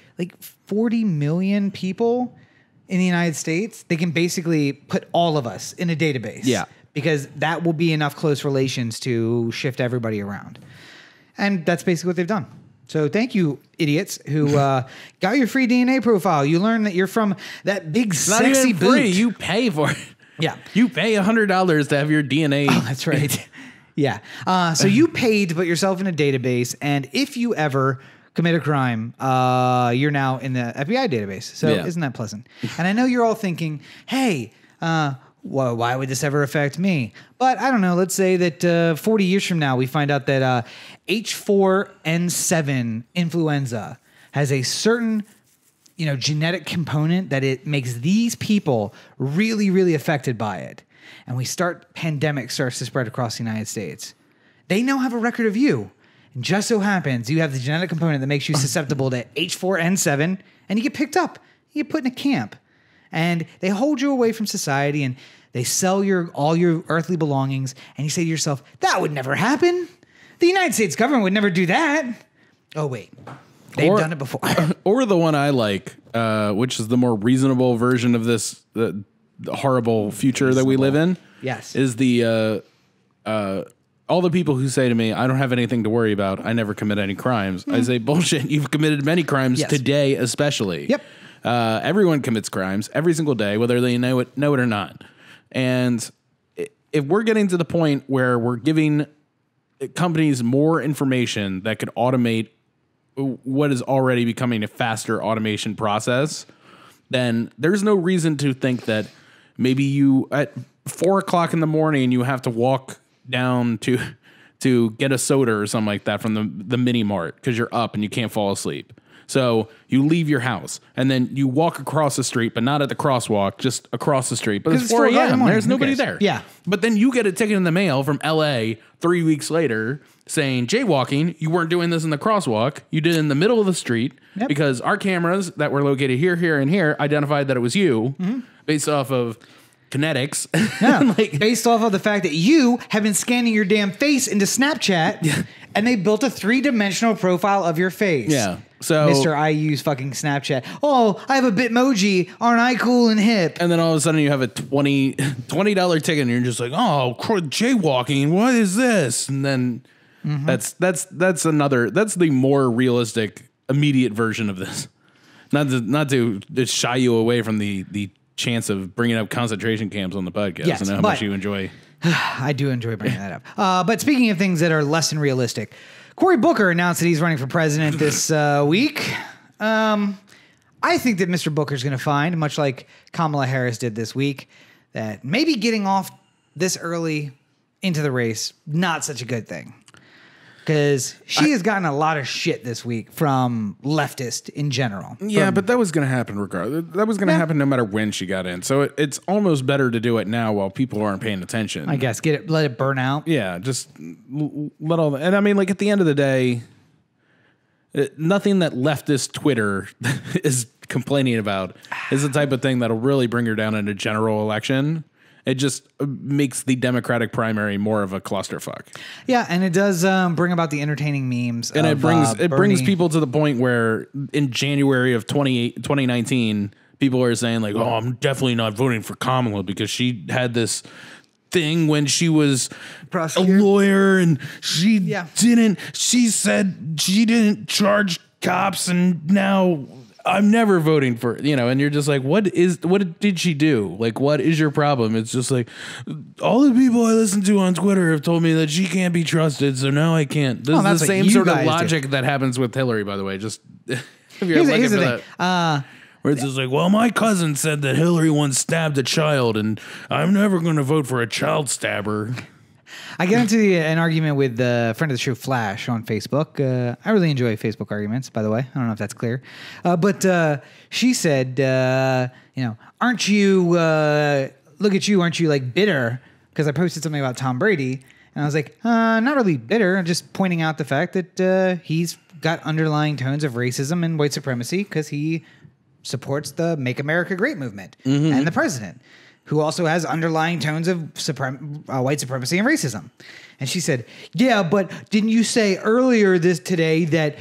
40 million people in the United States, they can basically put all of us in a database. Yeah. Because that will be enough close relations to shift everybody around. And that's basically what they've done. So thank you, idiots who got your free DNA profile. You learn that you're from that big sexy not even free. boot. You pay for it. Yeah. You pay $100 to have your DNA. Oh, that's right. Yeah. So you paid to put yourself in a database, and if you ever commit a crime, you're now in the FBI database. So isn't that pleasant? And I know you're all thinking, hey, well, why would this ever affect me? But I don't know. Let's say that 40 years from now, we find out that H4N7 influenza has a certain, genetic component that it makes these people really, really affected by it. And pandemic starts to spread across the United States. They now have a record of you. And just so happens you have the genetic component that makes you susceptible to H4N7, and you get picked up. You get put in a camp. And they hold you away from society, and they sell all your earthly belongings, and you say to yourself, that would never happen. The United States government would never do that. Oh, wait. They've done it before. Or the one I like, which is the more reasonable version of this the horrible future that we live in. Yes. Is the all the people who say to me, I don't have anything to worry about. I never commit any crimes. I say, bullshit. You've committed many crimes today, especially. Yep. Everyone commits crimes every single day, whether they know it or not. And if we're getting to the point where we're giving companies more information that could automate what is already becoming a faster automation process, then there's no reason to think that maybe you at 4 o'clock in the morning, you have to walk down to get a soda or something like that from the mini mart because you're up and you can't fall asleep. So you leave your house and then you walk across the street, but not at the crosswalk, just across the street. But it's 4 a.m. There's nobody there. Yeah. But then you get a ticket in the mail from LA 3 weeks later saying jaywalking. You weren't doing this in the crosswalk. You did it in the middle of the street because our cameras that were located here, here, and here identified that it was you based off of kinetics. Yeah. Based off of the fact that you have been scanning your damn face into Snapchat and they built a 3-dimensional profile of your face. Yeah. So, Mr. I use fucking Snapchat. Oh, I have a Bitmoji. Aren't I cool and hip? And then all of a sudden you have a $20 ticket and you're just like, oh, jaywalking. What is this? And then that's the more realistic, immediate version of this. Not to shy you away from the chance of bringing up concentration camps on the podcast. Yes, I know how much you enjoy. I do enjoy bringing that up. But speaking of things that are less than realistic, Cory Booker announced that he's running for president this week. I think that Mr. Booker's going to find, much like Kamala Harris did this week, that maybe getting off this early into the race, not such a good thing. Because she has gotten a lot of shit this week from leftists in general. Yeah, but that was going to happen regardless. That was going to happen no matter when she got in. So it's almost better to do it now while people aren't paying attention. I guess let it burn out. Yeah, just let all. And I mean, like at the end of the day, nothing that leftist Twitter is complaining about is the type of thing that'll really bring her down in a general election. It just makes the Democratic primary more of a clusterfuck. Yeah, and it does bring about the entertaining memes. And it brings people to the point where in January of 2019, people are saying like, oh, I'm definitely not voting for Kamala because she had this thing when she was a lawyer and she said she didn't charge cops and now I'm never voting for, and you're just like, what did she do? Like, what is your problem? It's just like, all the people I listen to on Twitter have told me that she can't be trusted, so now I can't. This is the same sort of logic that happens with Hillary, by the way. Just, if you're looking for that. Where it's just like, well, my cousin said that Hillary once stabbed a child, and I'm never going to vote for a child stabber. I get into an argument with a friend of the show, Flash, on Facebook. I really enjoy Facebook arguments, by the way. I don't know if that's clear. But she said, aren't you, look at you, aren't you like bitter? Because I posted something about Tom Brady. And I was like, not really bitter. I'm just pointing out the fact that he's got underlying tones of racism and white supremacy because he supports the Make America Great movement and the president, who also has underlying tones of white supremacy and racism. And she said, yeah, but didn't you say earlier today that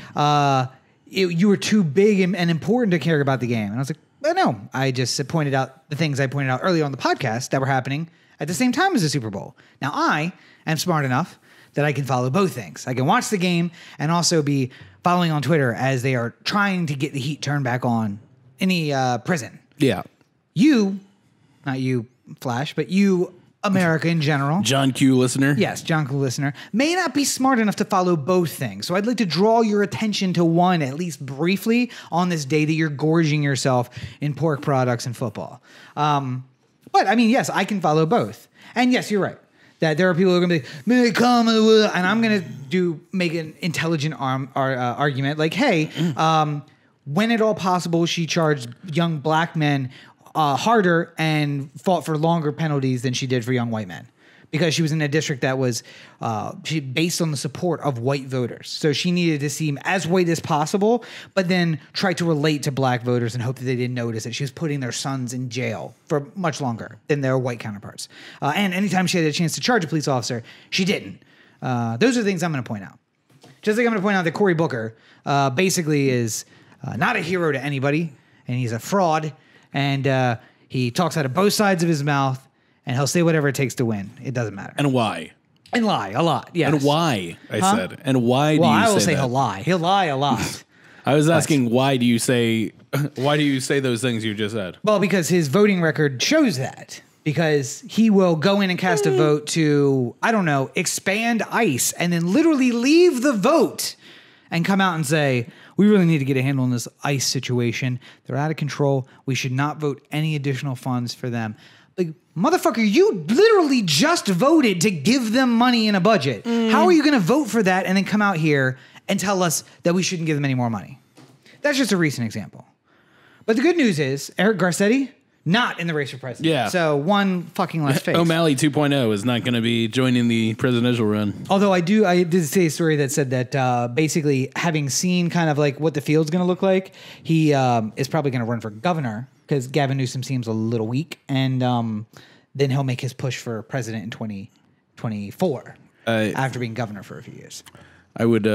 you were too big and important to care about the game? And I was like, well, no, I just pointed out the things I pointed out earlier on the podcast that were happening at the same time as the Super Bowl. Now, I am smart enough that I can follow both things. I can watch the game and also be following on Twitter as they are trying to get the heat turned back on in the prison. Yeah. You, not you, Flash, but you, America in general. John Q. listener. Yes, John Q. listener. May not be smart enough to follow both things. So I'd like to draw your attention to one, at least briefly, on this day that you're gorging yourself in pork products and football. But, I mean, yes, I can follow both. And yes, you're right. That there are people who are going to be like, "May come," and I'm going to make an intelligent argument. Like, hey, when at all possible, she charged young black men harder and fought for longer penalties than she did for young white men, because she was in a district that was based on the support of white voters. So she needed to seem as white as possible, but then try to relate to black voters and hope that they didn't notice that she was putting their sons in jail for much longer than their white counterparts. And anytime she had a chance to charge a police officer, she didn't. Those are things I'm going to point out. Just like I'm going to point out that Cory Booker basically is not a hero to anybody, and he's a fraud. And he talks out of both sides of his mouth, and he'll say whatever it takes to win. It doesn't matter. And why? And lie a lot. Yes. And why? I said. And why do you say that? Well, I will say he'll lie. He'll lie a lot. I was asking why do you say those things you just said? Well, because his voting record shows that. Because he will go in and cast a vote to, I don't know, expand ICE, and then literally leave the vote and come out and say, we really need to get a handle on this ICE situation. They're out of control. We should not vote any additional funds for them. Like, motherfucker, you literally just voted to give them money in a budget. How are you going to vote for that and then come out here and tell us that we shouldn't give them any more money? That's just a recent example. But the good news is Eric Garcetti, not in the race for president. Yeah. So one fucking less face. O'Malley 2.0 is not going to be joining the presidential run. Although I did say a story that said that basically having seen kind of like what the field's going to look like, he is probably going to run for governor because Gavin Newsom seems a little weak, and then he'll make his push for president in 2024 after being governor for a few years. I would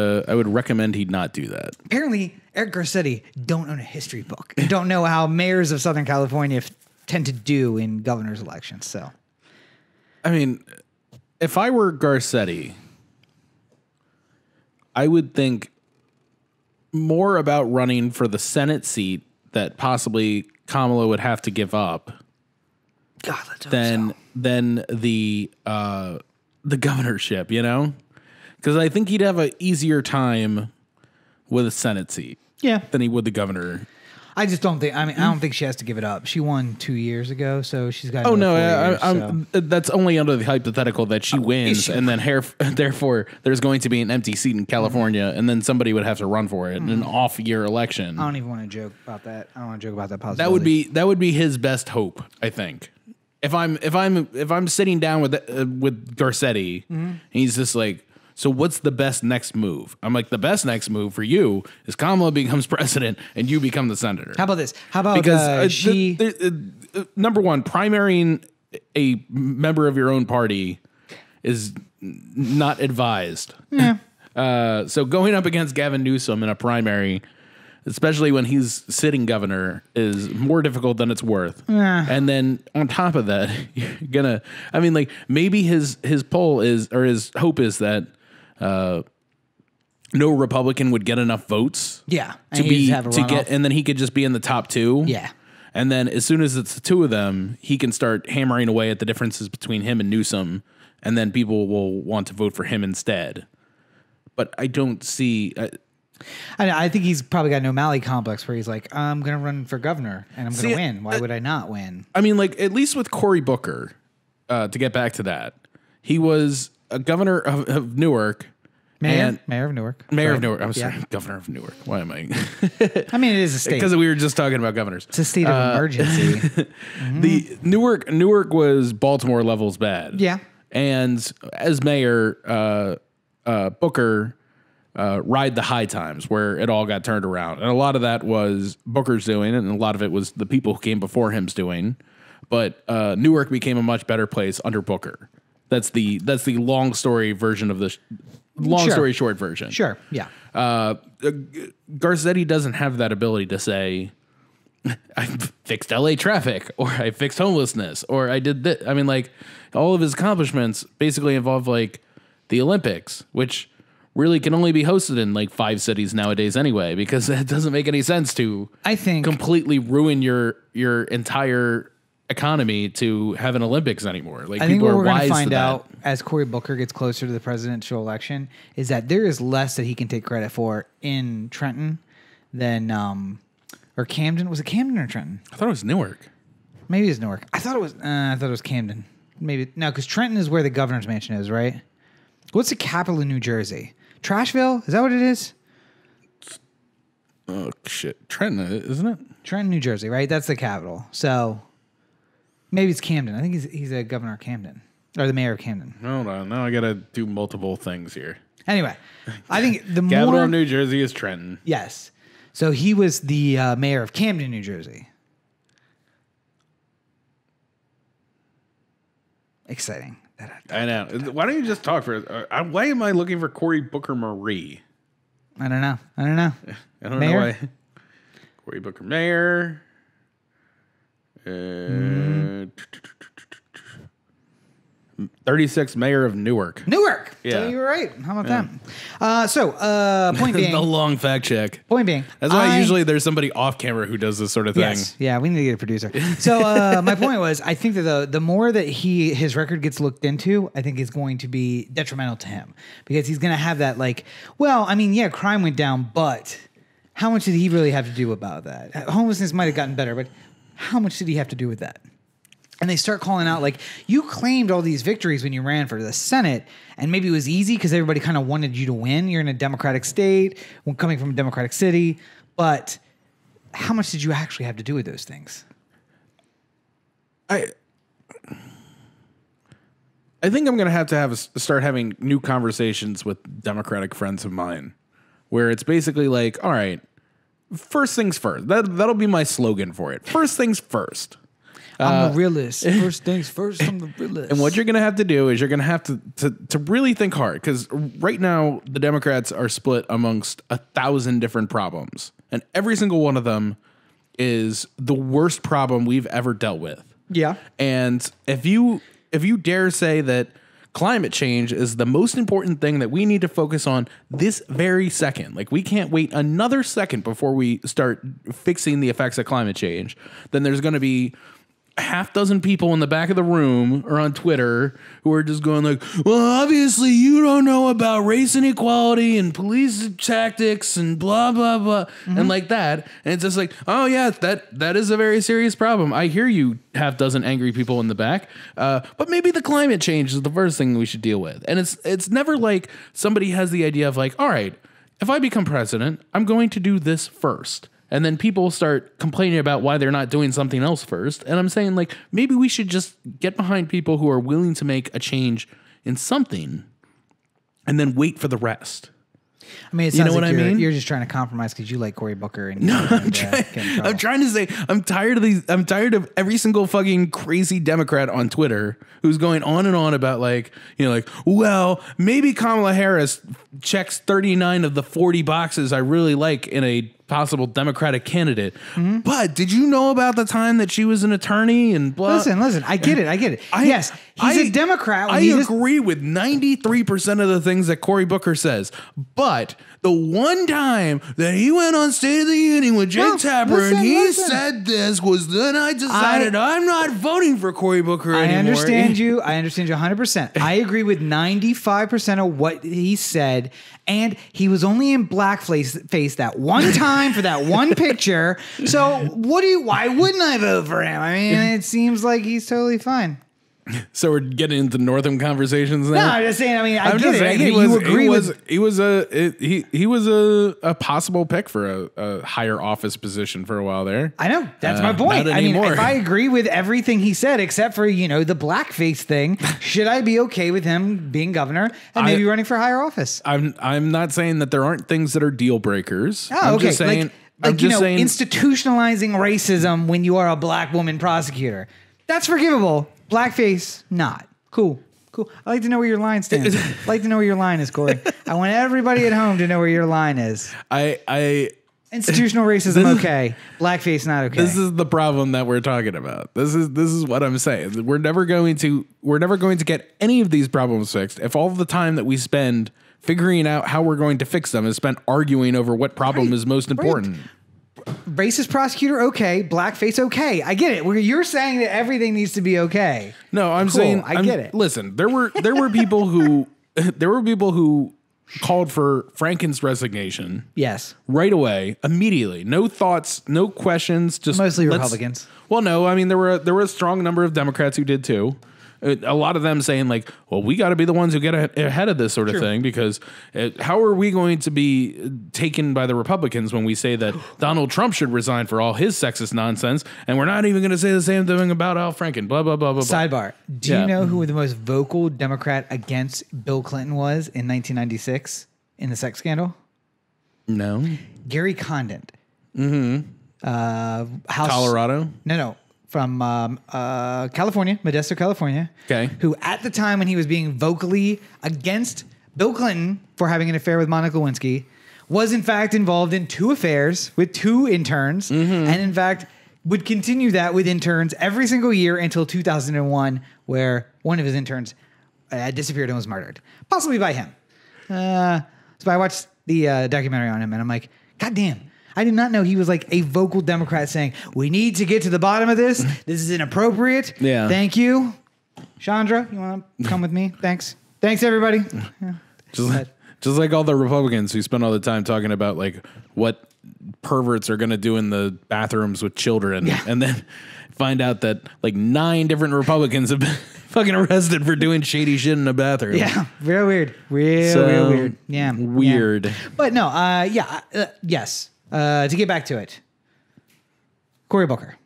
recommend he not do that. Apparently, Eric Garcetti don't own a history book and don't know how mayors of Southern California tend to do in governor's elections. So, I mean, if I were Garcetti, I would think more about running for the Senate seat that possibly Kamala would have to give up. God, let's hope so. than the governorship, you know? Because I think he'd have an easier time with a Senate seat than he would the governor. I just don't think. I mean, I don't think she has to give it up. She won 2 years ago, so she's got. Oh no, 4 years, that's only under the hypothetical that she wins, and then therefore there's going to be an empty seat in California, and then somebody would have to run for it in an off-year election. I don't even want to joke about that. I don't want to joke about that possibility. That would be his best hope, I think. If I'm sitting down with Garcetti, he's just like, so what's the best next move? I'm like, the best next move for you is Kamala becomes president and you become the senator. How about this? How about because number one, primarying a member of your own party is not advised. Yeah. So going up against Gavin Newsom in a primary, especially when he's sitting governor, is more difficult than it's worth. And then on top of that, you're gonna, I mean, like maybe his poll is, or his hope is that no Republican would get enough votes. Yeah. To get, and then he could just be in the top two. Yeah. And then as soon as it's the two of them, he can start hammering away at the differences between him and Newsom, and then people will want to vote for him instead. But I don't see. I think he's probably got an O'Malley complex where he's like, I'm going to run for governor and I'm going to win. Why would I not win? I mean, like, at least with Cory Booker, to get back to that, he was a governor of Newark. Mayor of Newark. I'm sorry, governor of Newark. Why am I? I mean, it is a state. Because we were just talking about governors. It's a state of emergency. The Newark was Baltimore levels bad. Yeah. And as mayor, Booker ride the high times where it all got turned around. And a lot of that was Booker's doing, and a lot of it was the people who came before him's doing. But Newark became a much better place under Booker. That's the long story version of the story short version. Sure. Yeah. Garcetti doesn't have that ability to say, I fixed LA traffic, or I fixed homelessness, or I did this. I mean, like, all of his accomplishments basically involve like the Olympics, which really can only be hosted in like 5 cities nowadays anyway, because it doesn't make any sense to completely ruin your entire economy to have an Olympics anymore. Like, I think what we're going to find out as Cory Booker gets closer to the presidential election is that there is less that he can take credit for in Trenton than or Camden. Was it Camden or Trenton? I thought it was Newark. Maybe it's Newark. I thought it was Camden. Maybe no, because Trenton is where the governor's mansion is, right? What's the capital of New Jersey? Trashville? Is that what it is? Oh shit, Trenton, isn't it? Trenton, New Jersey, right? That's the capital. So maybe it's Camden. I think he's a governor of Camden or the mayor of Camden. Hold on, now I gotta do multiple things here. Anyway, I think the capital of New Jersey is Trenton. Yes, so he was the mayor of Camden, New Jersey. Exciting. I know. Why don't you just talk for? Why am I looking for Cory Booker Marie? I don't know. I don't know why. Cory Booker Mayor. 36th mayor of Newark. Newark. Yeah. So you were right. How about that? Point being. The long fact check. Point being. That's why usually there's somebody off camera who does this sort of thing. Yes. Yeah, we need to get a producer. So my point was, I think that the more that his record gets looked into, I think is going to be detrimental to him. Because he's going to have that like, well, I mean, yeah, crime went down, but how much did he really have to do about that? Homelessness might have gotten better, but how much did he have to do with that? And they start calling out, like, you claimed all these victories when you ran for the Senate, and maybe it was easy because everybody kind of wanted you to win. You're in a Democratic state, coming from a Democratic city, but how much did you actually have to do with those things? I think I'm going to have start having new conversations with Democratic friends of mine, where it's basically like, all right, first things first. That'll be my slogan for it. First things first. I'm the realist. First things first, I'm the realist. And what you're going to have to do is you're going to have to really think hard, because right now the Democrats are split amongst 1,000 different problems, and every single one of them is the worst problem we've ever dealt with. Yeah. And if you dare say that climate change is the most important thing that we need to focus on this very second, like we can't wait another second before we start fixing the effects of climate change, then there's going to be half dozen people in the back of the room or on Twitter who are just going like, well, obviously you don't know about race inequality and police tactics and blah, blah, blah. And like that. And it's just like, oh yeah, that is a very serious problem. I hear you, half dozen angry people in the back. But maybe the climate change is the first thing we should deal with. And it's never like somebody has the idea of like, all right, if I become president, I'm going to do this first. And then people start complaining about why they're not doing something else first. And I'm saying, like, maybe we should just get behind people who are willing to make a change in something and then wait for the rest. I mean, it sounds like you're just trying to compromise because you like Cory Booker. And I'm trying to say I'm tired of these. I'm tired of every single fucking crazy Democrat on Twitter who's going on and on about like, you know, like, well, maybe Kamala Harris checks 39 of the 40 boxes I really like in a possible Democratic candidate. Mm-hmm. But did you know about the time that she was an attorney and blah? Listen. I get it. Yes, he's a Democrat. I agree with 93% of the things that Cory Booker says. But the one time that he went on State of the Union with Jake Tapper and he said this was then I decided I'm not voting for Cory Booker anymore. I understand you 100%. I agree with 95% of what he said. And he was only in blackface that one time for that one picture. So why wouldn't I vote for him? I mean, it seems like he's totally fine. So we're getting into Northam conversations now. No, I'm just saying. I mean, I get it. You agree with he was a possible pick for a higher office position for a while there. I know that's my point. I mean, if I agree with everything he said except for the blackface thing, should I be okay with him being governor and maybe running for higher office? I'm not saying that there aren't things that are deal breakers. Oh, okay. Just saying, institutionalizing racism when you are a black woman prosecutor, that's forgivable. Blackface, not. Cool. I like to know where your line stands. I like to know where your line is, Cory. I want everybody at home to know where your line is. I Institutional racism, okay. Blackface, not okay. This is the problem that we're talking about. This is what I'm saying. We're never going to get any of these problems fixed if all the time that we spend figuring out how we're going to fix them is spent arguing over what problem is most important. Racist prosecutor, okay. Blackface, okay. I get it. You're saying that everything needs to be okay. No, I'm saying I get it. Listen, there were people who called for Franken's resignation. Yes. Right away, immediately. No thoughts, no questions. Just mostly Republicans. Well, no, I mean there were a strong number of Democrats who did too. A lot of them saying like, well, we got to be the ones who get ahead of this sort of thing, because how are we going to be taken by the Republicans when we say that Donald Trump should resign for all his sexist nonsense, and we're not even going to say the same thing about Al Franken, blah, blah, blah, blah, blah. Sidebar. Do you know who the most vocal Democrat against Bill Clinton was in 1996 in the sex scandal? No. Gary Condit. Colorado? No. From California, Modesto, California. Okay. Who at the time when he was being vocally against Bill Clinton for having an affair with Monica Lewinsky, was in fact involved in 2 affairs with 2 interns, and in fact would continue that with interns every single year until 2001, where one of his interns disappeared and was murdered, possibly by him. So I watched the documentary on him, and I'm like, God damn. I did not know he was like a vocal Democrat saying, we need to get to the bottom of this. This is inappropriate. Yeah. Thank you. Chandra, you want to come with me? Thanks. Thanks, everybody. Yeah. Just like all the Republicans who spend all the time talking about like what perverts are going to do in the bathrooms with children, and then find out that like 9 different Republicans have been fucking arrested for doing shady shit in a bathroom. Yeah, real weird. Real weird. Yeah. Weird. Yeah. But no, yes. To get back to it, Cory Booker.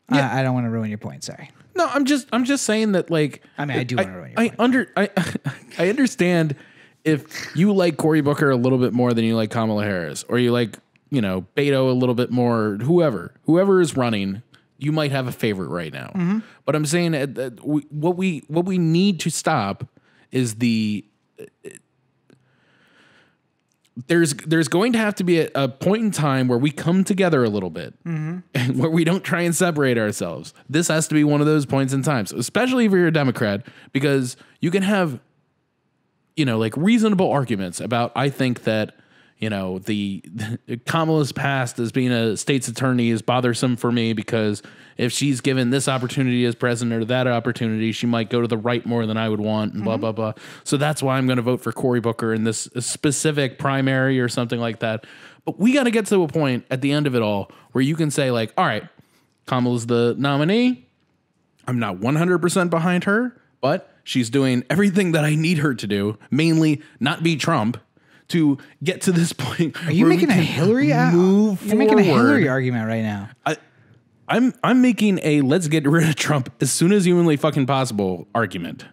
Yeah. I don't want to ruin your point. Sorry. No, I'm just saying that like. I mean, I do want to ruin your point. I understand if you like Cory Booker a little bit more than you like Kamala Harris, or you like Beto a little bit more. Whoever is running, you might have a favorite right now. But I'm saying that what we need to stop is the. There's going to have to be a point in time where we come together a little bit, and where we don't try and separate ourselves. This has to be one of those points in times, especially if you're a Democrat, because you can have, like reasonable arguments about, I think that, the Kamala's past as being a state's attorney is bothersome for me, because if she's given this opportunity as president or that opportunity, she might go to the right more than I would want, and blah, blah, blah. So that's why I'm going to vote for Cory Booker in this specific primary or something like that. But we got to get to a point at the end of it all where you can say like, all right, Kamala's the nominee. I'm not 100% behind her, but she's doing everything that I need her to do, mainly not be Trump, to get to this point. Are you making a Hillary move? You're making a Hillary argument right now. I'm making a let's get rid of Trump as soon as humanly fucking possible argument.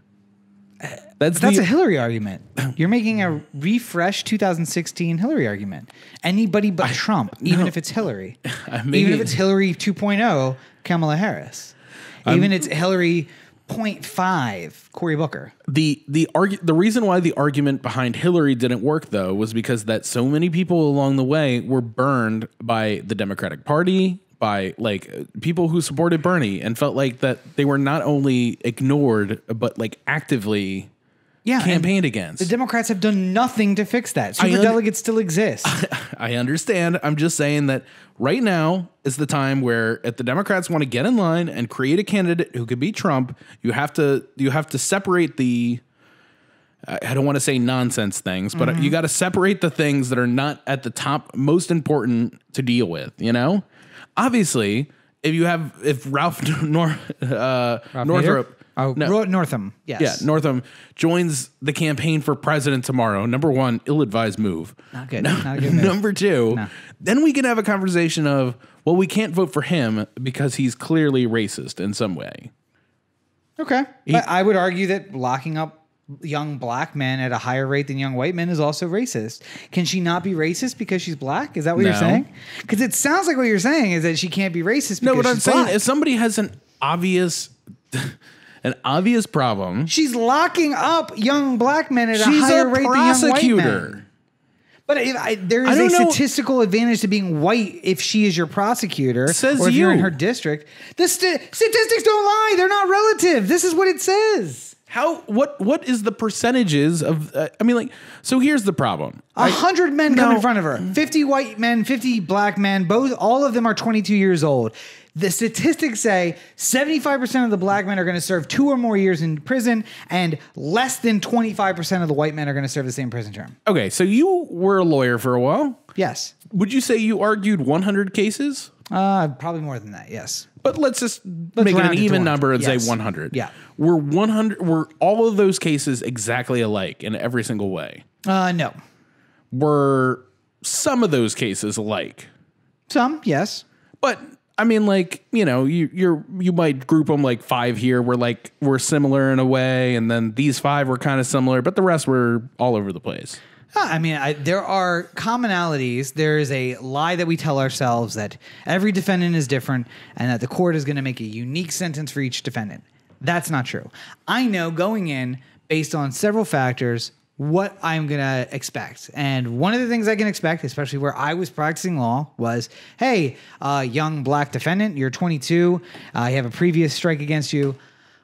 That's a Hillary argument. You're making a refresh 2016 Hillary argument. Anybody but Trump, even if it's Hillary. Even if it's Hillary 2.0, Kamala Harris. Even if it's Hillary 0.5, Cory Booker. The reason why the argument behind Hillary didn't work, though, was because that so many people along the way were burned by the Democratic Party, by like people who supported Bernie, and felt like that they were not only ignored but like actively campaigned against. The Democrats have done nothing to fix that. Superdelegates still exist. I understand. I'm just saying that right now is the time where if the Democrats want to get in line and create a candidate who could beat Trump, you have to separate the, I don't want to say nonsense things, but you got to separate the things that are not at the top most important to deal with, Obviously, if Ralph Northam. Northam. Yes. Yeah, Northam joins the campaign for president tomorrow. Number 1, ill-advised move. Not good. Not a good move. Number 2, then we can have a conversation of, well, we can't vote for him because he's clearly racist in some way. Okay. But I would argue that locking up young black men at a higher rate than young white men is also racist. Can she not be racist because she's black? Is that what you're saying? Because it sounds like what you're saying is that she can't be racist because what I'm she's saying, black. if somebody has an obvious problem, she's locking up young black men at a higher rate than young white men. But there is a statistical advantage to being white if she is your prosecutor or if you're in her district. The statistics don't lie. They're not relative. This is what it says. What is the percentages of, so here's the problem. 100 men come in front of her, 50 white men, 50 black men, all of them are 22 years old. The statistics say 75% of the black men are going to serve 2 or more years in prison, and less than 25% of the white men are going to serve the same prison term. Okay, so you were a lawyer for a while. Yes. Would you say you argued 100 cases? Probably more than that, yes. But let's make it an even number and say 100. Yeah. Were all of those cases exactly alike in every single way? No. Were some of those cases alike? Some, yes. But you might group them like 5 here were similar in a way, and then these 5 were kind of similar, but the rest were all over the place. There are commonalities. There is a lie that we tell ourselves that every defendant is different and that the court is going to make a unique sentence for each defendant. That's not true. I know going in, based on several factors, what I'm going to expect. And one of the things I can expect, especially where I was practicing law, was, hey, young black defendant, you're 22, you have a previous strike against you.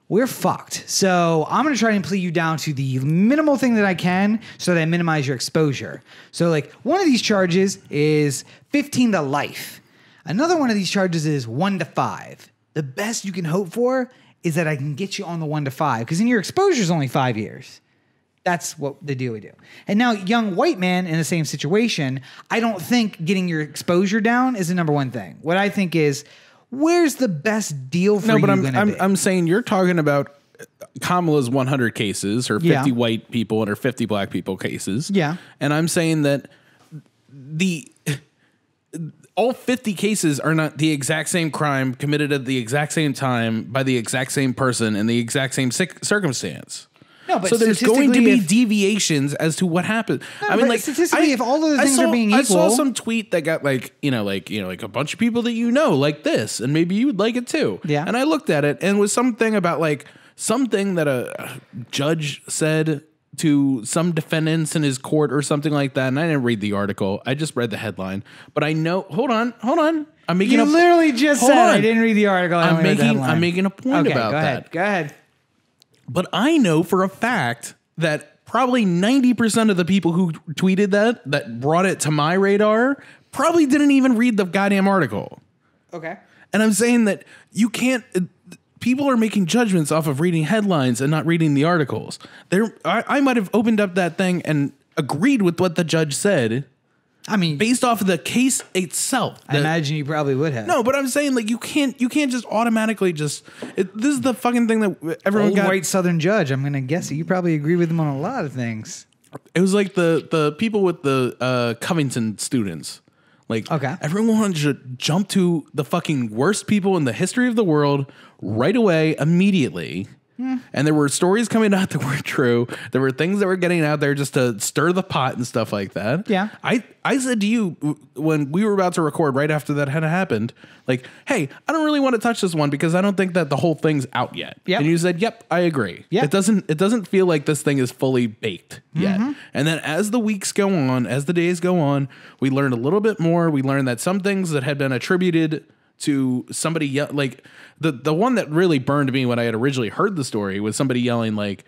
We're fucked. So I'm going to try and plead you down to the minimal thing that I can so that I minimize your exposure. So like one of these charges is 15 to life. Another one of these charges is 1 to 5. The best you can hope for is that I can get you on the 1 to 5 because then your exposure is only 5 years. That's what the deal we do. And now, young white man in the same situation, I don't think getting your exposure down is the number one thing. What I think is, where's the best deal for you going to be? I'm saying you're talking about Kamala's 100 cases, her 50 white people and her 50 black people cases. Yeah. And I'm saying that all 50 cases are not the exact same crime committed at the exact same time by the exact same person in the exact same circumstance. No, but so there's going to be deviations as to what happened. Statistically, if all of the things are being equal, I saw some tweet that got like a bunch of people that like this, and maybe you would like it too. Yeah. And I looked at it, and it was something about like something that a judge said to some defendants in his court or something like that. And I didn't read the article. I just read the headline. But I know. Hold on. I'm making. You literally just said I didn't read the article. I'm making a point about that. Go ahead. But I know for a fact that probably 90% of the people who tweeted that brought it to my radar probably didn't even read the goddamn article. Okay. And I'm saying that you can't. People are making judgments off of reading headlines and not reading the articles. I might have opened up that thing and agreed with what the judge said. I mean, based off of the case itself. I imagine you probably would have. No, but I'm saying like you can't just automatically this is the fucking thing that everyone got. White Southern judge. I'm gonna guess you probably agree with him on a lot of things. It was like the people with the Covington students. Like everyone wanted to jump to the fucking worst people in the history of the world right away, immediately. And there were stories coming out that weren't true. There were things that were getting out there just to stir the pot and stuff like that. Yeah. I said to you when we were about to record right after that had happened, like, hey, I don't really want to touch this one because I don't think that the whole thing's out yet. Yep. And you said, yep, I agree. Yep. It doesn't feel like this thing is fully baked yet. And then as the weeks go on, as the days go on, we learned a little bit more. We learned that some things that had been attributed to somebody like the one that really burned me when I had originally heard the story was somebody yelling like,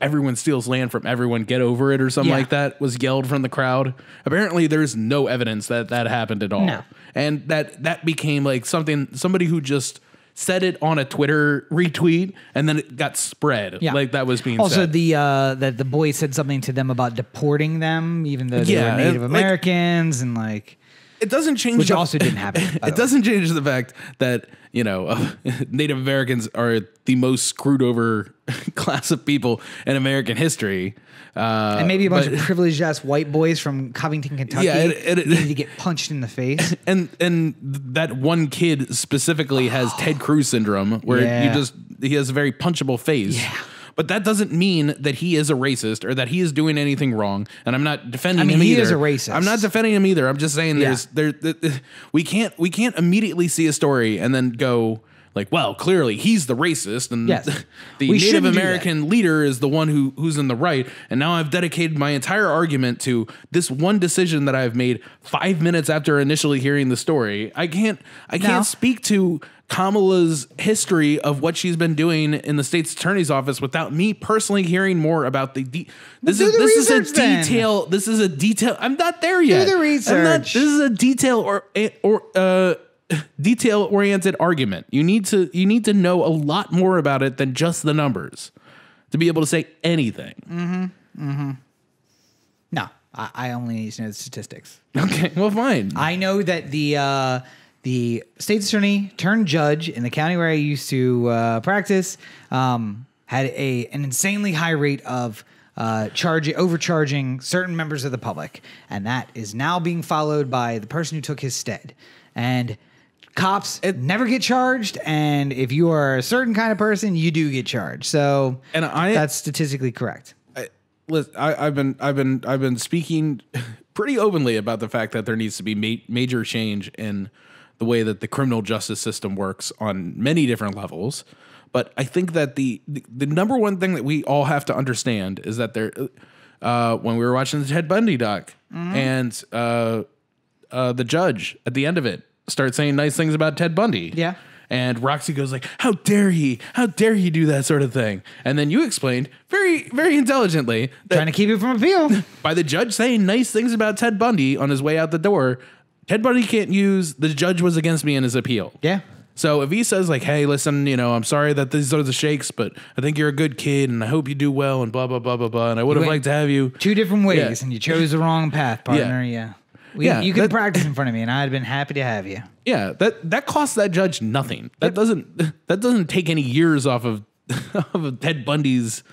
everyone steals land from everyone, get over it or something like that was yelled from the crowd. Apparently there's no evidence that happened at all. No. And that became like somebody who just said it on a Twitter retweet and then it got spread. Yeah. Like that was being also said. That the boy said something to them about deporting them, even though they were Native Americans and like. It doesn't change. Which also didn't happen. It doesn't change the fact that, Native Americans are the most screwed over class of people in American history. And maybe a bunch of privileged ass white boys from Covington, Kentucky needed to get punched in the face. And that one kid specifically has Ted Cruz syndrome where he has a very punchable face. Yeah. But that doesn't mean that he is a racist or that he is doing anything wrong. And I'm not defending him either. He is a racist. I'm not defending him either. I'm just saying we can't immediately see a story and then go, like, well, clearly he's the racist, and Yes. the We Native shouldn't do American leader is the one who's in the right. And now I've dedicated my entire argument to this one decision that I've made 5 minutes after initially hearing the story. I can't speak to Kamala's history of what she's been doing in the state's attorney's office without me personally hearing more about this is a detail. I'm not there yet. Do the research. This is a detail oriented argument. You need to know a lot more about it than just the numbers to be able to say anything. No, I only need to know the statistics. Okay, well, fine. I know that the state's attorney turned judge in the county where I used to practice had an insanely high rate of overcharging certain members of the public, and that is now being followed by the person who took his stead. And cops never get charged, and if you are a certain kind of person, you do get charged. So, and that's statistically correct. I've been speaking pretty openly about the fact that there needs to be major change in the way that the criminal justice system works on many different levels. But I think that the number one thing that we all have to understand is that when we were watching the Ted Bundy doc, and the judge at the end of it starts saying nice things about Ted Bundy. Yeah. And Roxy goes like, how dare he do that sort of thing? And then you explained very, very intelligently that trying to keep it from appeal by the judge saying nice things about Ted Bundy on his way out the door, Ted Bundy can't use the judge was against me in his appeal. Yeah. So if he says like, hey, listen, I'm sorry that these are the shakes, but I think you're a good kid and I hope you do well and blah, blah, blah, blah, blah. And I would have liked to have you. 2 different ways and you chose the wrong path, partner. Yeah. You could practice in front of me and I'd have been happy to have you. Yeah. That costs that judge nothing. That doesn't take any years off of Ted Bundy's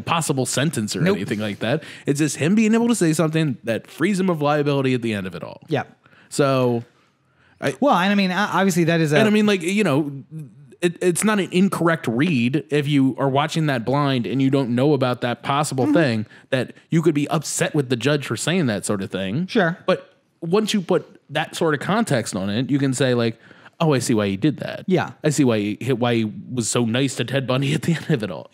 possible sentence or anything like that. It's just him being able to say something that frees him of liability at the end of it all. Yeah. So, obviously that is it's not an incorrect read if you are watching that blind and you don't know about that possible thing that you could be upset with the judge for saying that sort of thing. Sure. But once you put that sort of context on it, you can say like, oh, I see why he did that. Yeah. I see why he was so nice to Ted Bundy at the end of it all.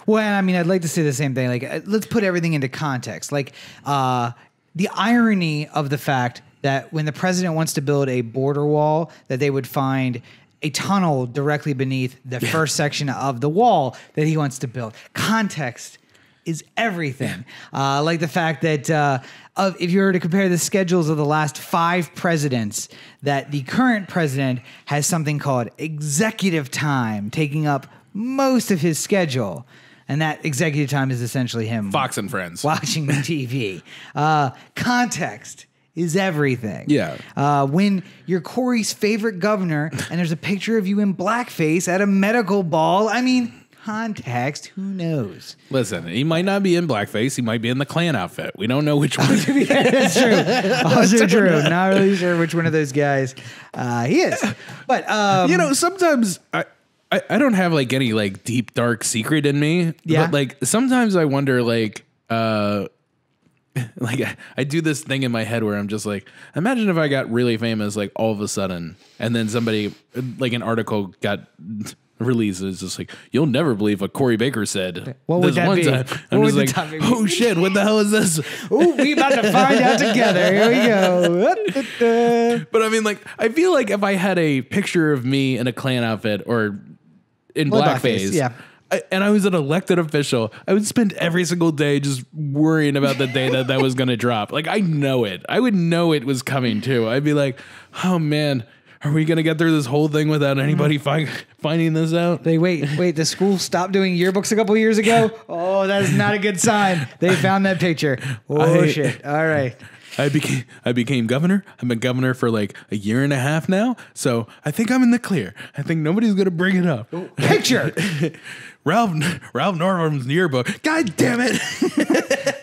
Well, I'd like to say the same thing. Like, let's put everything into context. Like, the irony of the fact that when the president wants to build a border wall, that they would find a tunnel directly beneath the first section of the wall that he wants to build. Context is everything. Like the fact that if you were to compare the schedules of the last 5 presidents, that the current president has something called executive time taking up most of his schedule. And that executive time is essentially him. Fox and Friends. Watching TV. Context is everything. Yeah. When you're Corey's favorite governor and there's a picture of you in blackface at a medical ball, context, who knows? Listen, he might not be in blackface. He might be in the Klan outfit. We don't know which one. That's true. Also true. Not really sure which one of those guys he is. But, sometimes I don't have like any like deep, dark secret in me. Yeah. But like sometimes I wonder like I do this thing in my head where I'm just like, imagine if I got really famous like all of a sudden, and then somebody like an article got released. It's just like, you'll never believe what Corey Baker said. What would that be? I'm just like, oh shit, what the hell is this? Oh, we about to find out together. Here we go. But I feel like if I had a picture of me in a Klan outfit or in blackface, yeah. And I was an elected official, I would spend every single day just worrying about the day that was going to drop. Like, I know it. I would know it was coming too. I'd be like, oh man, are we going to get through this whole thing without anybody finding this out? Wait, the school stopped doing yearbooks a couple years ago? Oh, that is not a good sign. They found that picture. Oh, shit. All right. I became governor. I've been governor for like a year and a half now. So I think I'm in the clear. I think nobody's going to bring it up. Picture. Ralph Norman's yearbook. God damn it.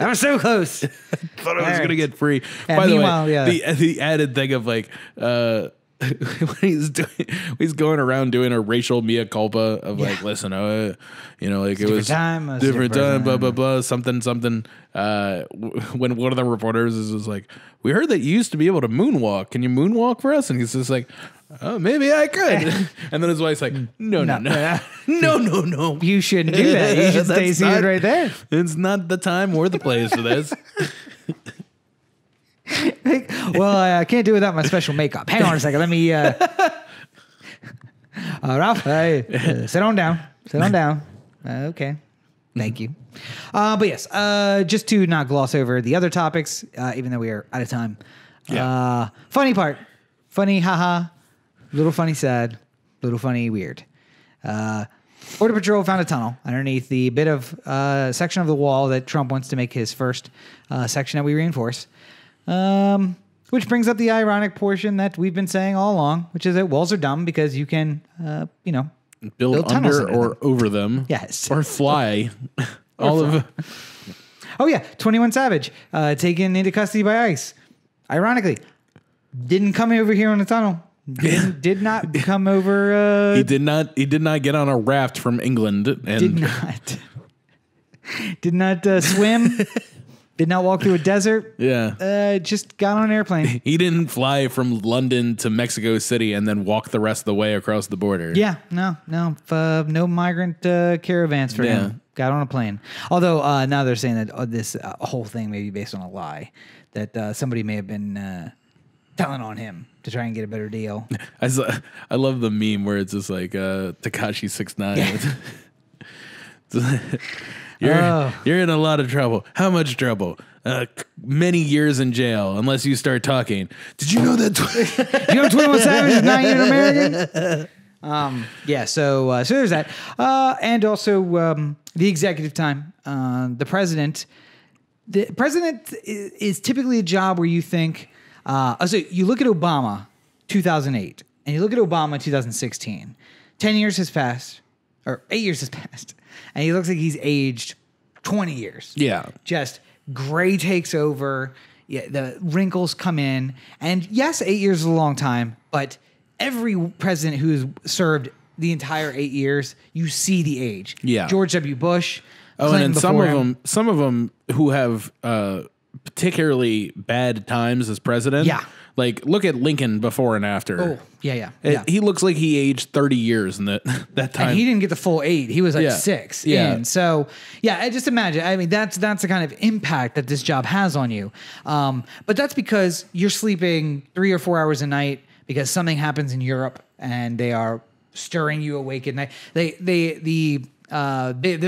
I was so close. I thought I was going to get free. And By the way, the added thing of like, when he's going around doing a racial mea culpa of like, listen, like it was different time, blah blah blah, something. When one of the reporters is like, we heard that you used to be able to moonwalk. Can you moonwalk for us? And he's just like, oh, maybe I could. And then his wife's like, no. You shouldn't do that. You should stay seated right there. It's not the time or the place for this. Well, I can't do it without my special makeup. Hang on a second. Let me... Ralph, sit on down. Sit on down. Okay. Thank you. But yes, just to not gloss over the other topics, even though we are out of time. Yeah. Funny part. Funny, haha. Little funny, sad. Little funny, weird. Border Patrol found a tunnel underneath the bit of section of the wall that Trump wants to make his first section that we reinforce. Which brings up the ironic portion that we've been saying all along, which is that walls are dumb because you can, build under or over them. Yes. Or fly. All of. Oh, yeah. 21 Savage, taken into custody by ICE. Ironically, didn't come over here on the tunnel. Did not come over. He did not get on a raft from England. And Did not swim. Did not walk through a desert. Yeah. Just got on an airplane. He didn't fly from London to Mexico City and then walk the rest of the way across the border. Yeah. No migrant caravans for him. Got on a plane. Although now they're saying that this whole thing may be based on a lie. That somebody may have been telling on him to try and get a better deal. I love the meme where it's just like Tekashi 6ix9ine. You're in a lot of trouble. How much trouble? Many years in jail unless you start talking. Did you know that? You know 21 Savage is not even American? Yeah, so there's that. And also the executive time. The president is typically a job where you think, so you look at Obama 2008 and you look at Obama 2016. 10 years has passed, or 8 years has passed. And he looks like he's aged 20 years. Yeah. Just gray takes over. Yeah, the wrinkles come in. And yes, 8 years is a long time, but every president who's served the entire 8 years, you see the age. Yeah. George W. Bush. Oh, Clinton and some of them who have particularly bad times as president. Yeah. Like, look at Lincoln before and after. Oh, yeah. He looks like he aged 30 years in that time. And he didn't get the full 8. He was like 6 in. So, yeah, I just imagine. I mean, that's the kind of impact that this job has on you. But that's because you're sleeping 3 or 4 hours a night because something happens in Europe and they are stirring you awake at night. The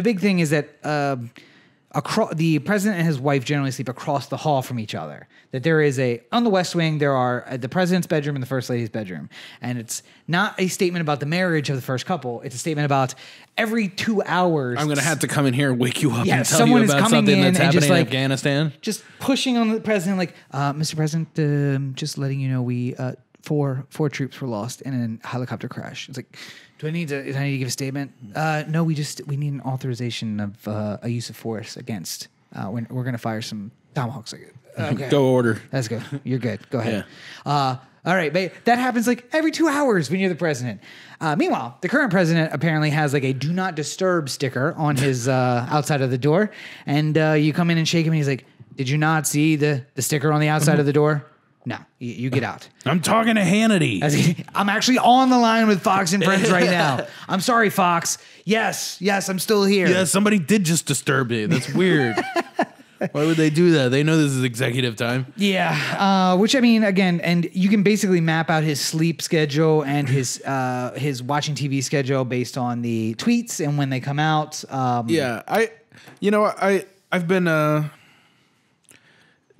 big thing is that the president and his wife generally sleep across the hall from each other. That there is on the West Wing, there are the president's bedroom and the first lady's bedroom. And it's not a statement about the marriage of the first couple. It's a statement about every 2 hours. I'm going to have to come in here and wake you up and tell someone you about is coming something in that's and happening just like, in Afghanistan. Just pushing on the president like, Mr. President, just letting you know we four troops were lost in a helicopter crash. It's like, do I need to give a statement? No, we need an authorization of a use of force against. When we're going to fire some tomahawks. Okay. Go order. That's good. You're good. Go ahead. Yeah. All right, but that happens like every 2 hours when you're the president. Meanwhile, the current president apparently has like a "Do Not Disturb" sticker on his outside of the door, and you come in and shake him, and he's like, "Did you not see the sticker on the outside of the door?" No, you get out. I'm talking to Hannity. I'm actually on the line with Fox and Friends right now. I'm sorry, Fox. Yes, I'm still here. Yeah, somebody did just disturb me. That's weird. Why would they do that? They know this is executive time. Yeah, which I mean, again, and you can basically map out his sleep schedule and his watching TV schedule based on the tweets and when they come out. I've been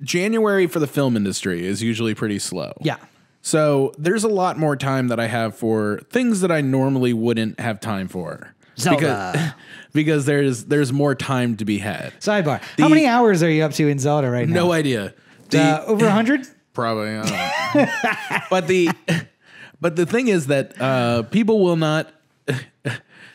January for the film industry is usually pretty slow. Yeah. So there's a lot more time that I have for things that I normally wouldn't have time for. Zelda. Because there's more time to be had. Sidebar. How many hours are you up to in Zelda right now? No idea. Over 100? Probably. I don't know. But the thing is that people will not.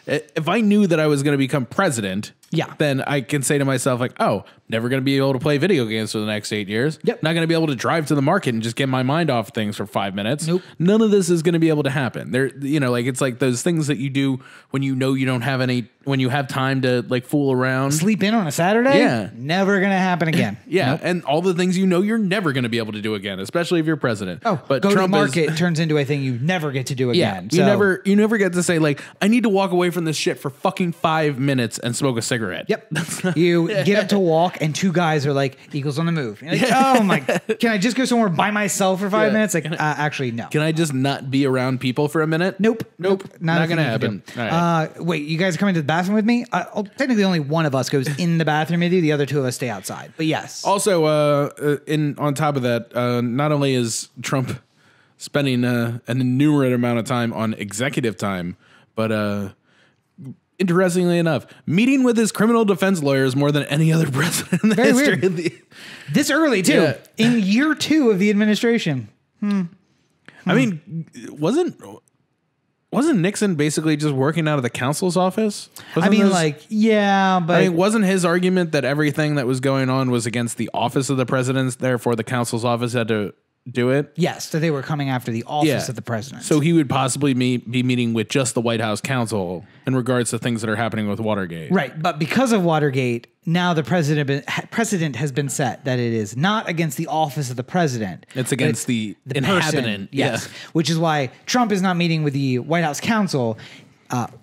If I knew that I was going to become president, then I can say to myself, like, oh, never going to be able to play video games for the next 8 years. Yep. Not going to be able to drive to the market and just get my mind off things for 5 minutes. Nope. None of this is going to be able to happen. There, you know, like it's like those things that you do when you know you don't have any, when you have time to like fool around. Sleep in on a Saturday? Yeah. Never going to happen again. Yeah. Nope. And all the things you know you're never going to be able to do again, especially if you're president. Oh, but go Trump to the market turns into a thing you never get to do again. You never get to say like, I need to walk away from this shit for fucking 5 minutes and smoke a cigarette. Yep. You get up to walk and two guys are like, Eagles on the move. You're like, oh my, can I just go somewhere by myself for 5 minutes? Like, actually, no. Can I just not be around people for a minute? Nope. Not going to happen. All right. Wait, you guys are coming to the bathroom with me? Technically, only one of us goes in the bathroom with you. The other two of us stay outside. But yes. Also, on top of that, not only is Trump spending an innumerate amount of time on executive time, but interestingly enough, meeting with his criminal defense lawyers more than any other president in the Very history weird. of the. This early too, in year 2 of the administration. I mean, wasn't Nixon basically just working out of the counsel's office? But Wasn't his argument that everything that was going on was against the office of the president, therefore the counsel's office had to do it? Yes, that they were coming after the office of the president. So he would possibly be meeting with just the White House counsel in regards to things that are happening with Watergate. Right, but because of Watergate, now the precedent has been set that it is not against the office of the president. It's against the inhabitant. Person, yes, which is why Trump is not meeting with the White House counsel,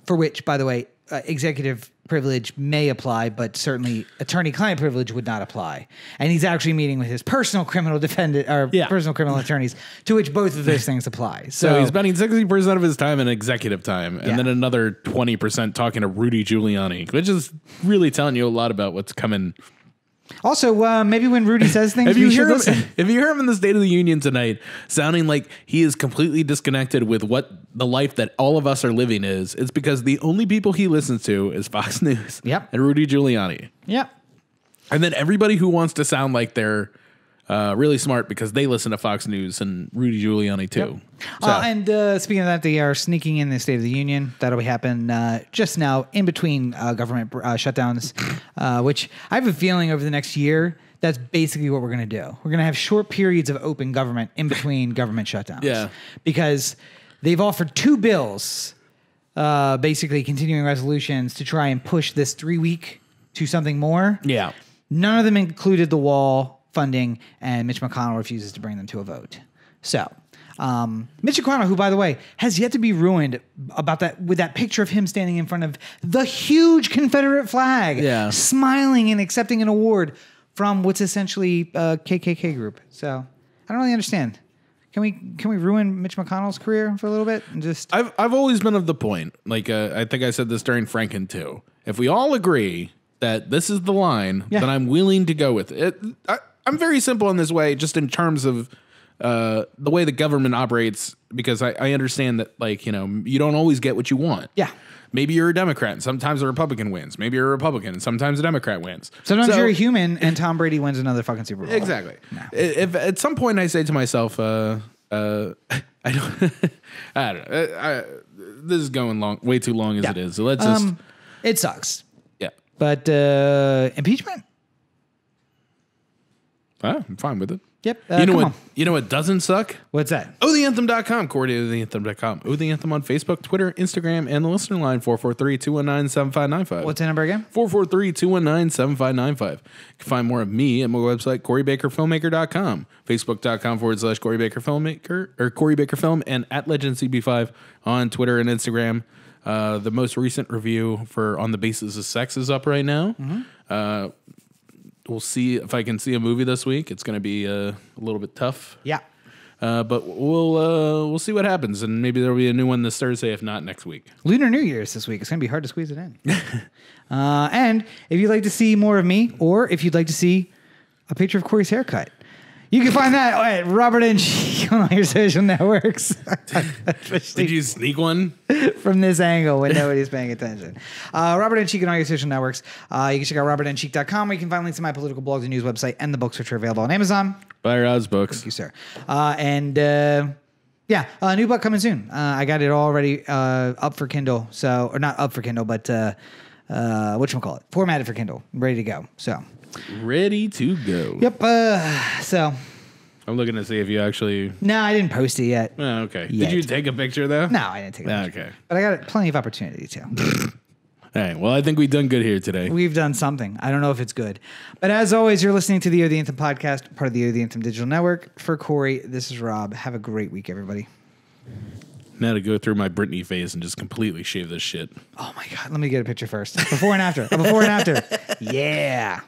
for which, by the way, executive privilege may apply, but certainly attorney-client privilege would not apply. And he's actually meeting with his personal criminal defendant or personal criminal attorneys, to which both of those things apply. So he's spending 60% of his time in executive time, and then another 20% talking to Rudy Giuliani, which is really telling you a lot about what's coming. Also, maybe when Rudy says things, if you hear him in the State of the Union tonight, sounding like he is completely disconnected with what the life that all of us are living is, it's because the only people he listens to is Fox News and Rudy Giuliani. Yep. And then everybody who wants to sound like they're really smart because they listen to Fox News and Rudy Giuliani too. Yep. And speaking of that, they are sneaking in the State of the Union. That'll happen just now in between government shutdowns, which I have a feeling over the next year, that's basically what we're going to do. We're going to have short periods of open government in between government shutdowns. Yeah. Because they've offered 2 bills, basically continuing resolutions to try and push this 3-week to something more. Yeah. None of them included the wall funding, and Mitch McConnell refuses to bring them to a vote. So, Mitch McConnell, who, by the way, has yet to be ruined about that with that picture of him standing in front of the huge Confederate flag, smiling and accepting an award from what's essentially a KKK group. So, I don't really understand. Can we ruin Mitch McConnell's career for a little bit and just? I've always been of the point, like I think I said this during Franken too. If we all agree that this is the line, then I'm willing to go with it. I'm very simple in this way, just in terms of the way the government operates, because I understand that, like, you know, you don't always get what you want. Yeah. Maybe you're a Democrat and sometimes a Republican wins. Maybe you're a Republican and sometimes a Democrat wins. Sometimes you're a human and Tom Brady wins another fucking Super Bowl. Exactly. No. If at some point I say to myself, I don't know. This is going way too long as it is. So let's just. It sucks. Yeah. But impeachment? I'm fine with it. Yep. You know what doesn't suck? What's that? OTheAnthem.com. Corey at OTheAnthem.com. O The Anthem on Facebook, Twitter, Instagram, and the listener line 443-219-7595. What's the number again? 443-219-7595. You can find more of me at my website, CoreyBakerFilmmaker.com. Facebook.com/Corey Baker Filmmaker or Corey Baker Film, and at LegendCB5 on Twitter and Instagram. The most recent review for On the Basis of Sex is up right now. Mm-hmm. We'll see if I can see a movie this week. It's going to be a little bit tough. Yeah. But we'll see what happens, and maybe there'll be a new one this Thursday, if not next week. Lunar New Year's this week. It's going to be hard to squeeze it in. And if you'd like to see more of me, or if you'd like to see a picture of Corey's haircut, you can find that at Robert and Cheek on all your social networks. Did you sneak one? From this angle when nobody's paying attention. Robert and Cheek on all your social networks. You can check out robertandcheek.com, where you can find links to my political blogs and news website, and the books which are available on Amazon. Buy Rod's books. Thank you, sir. A new book coming soon. I got it already up for Kindle. So, or not up for Kindle, but whatchamacallit, formatted for Kindle, ready to go. So ready to go. Yep. So I'm looking to see if you actually. No, I didn't post it yet. Oh, okay. Yet. Did you take a picture though? No, I didn't take a picture. Okay. But I got plenty of opportunity to. All right. Well, I think we've done good here today. We've done something. I don't know if it's good. But as always, you're listening to the O The Anthem podcast, part of the O The Anthem digital network. For Corey, this is Rob. Have a great week, everybody. Now to go through my Britney phase and just completely shave this shit. Oh, my God. Let me get a picture first. Before and after. Before and after. Yeah.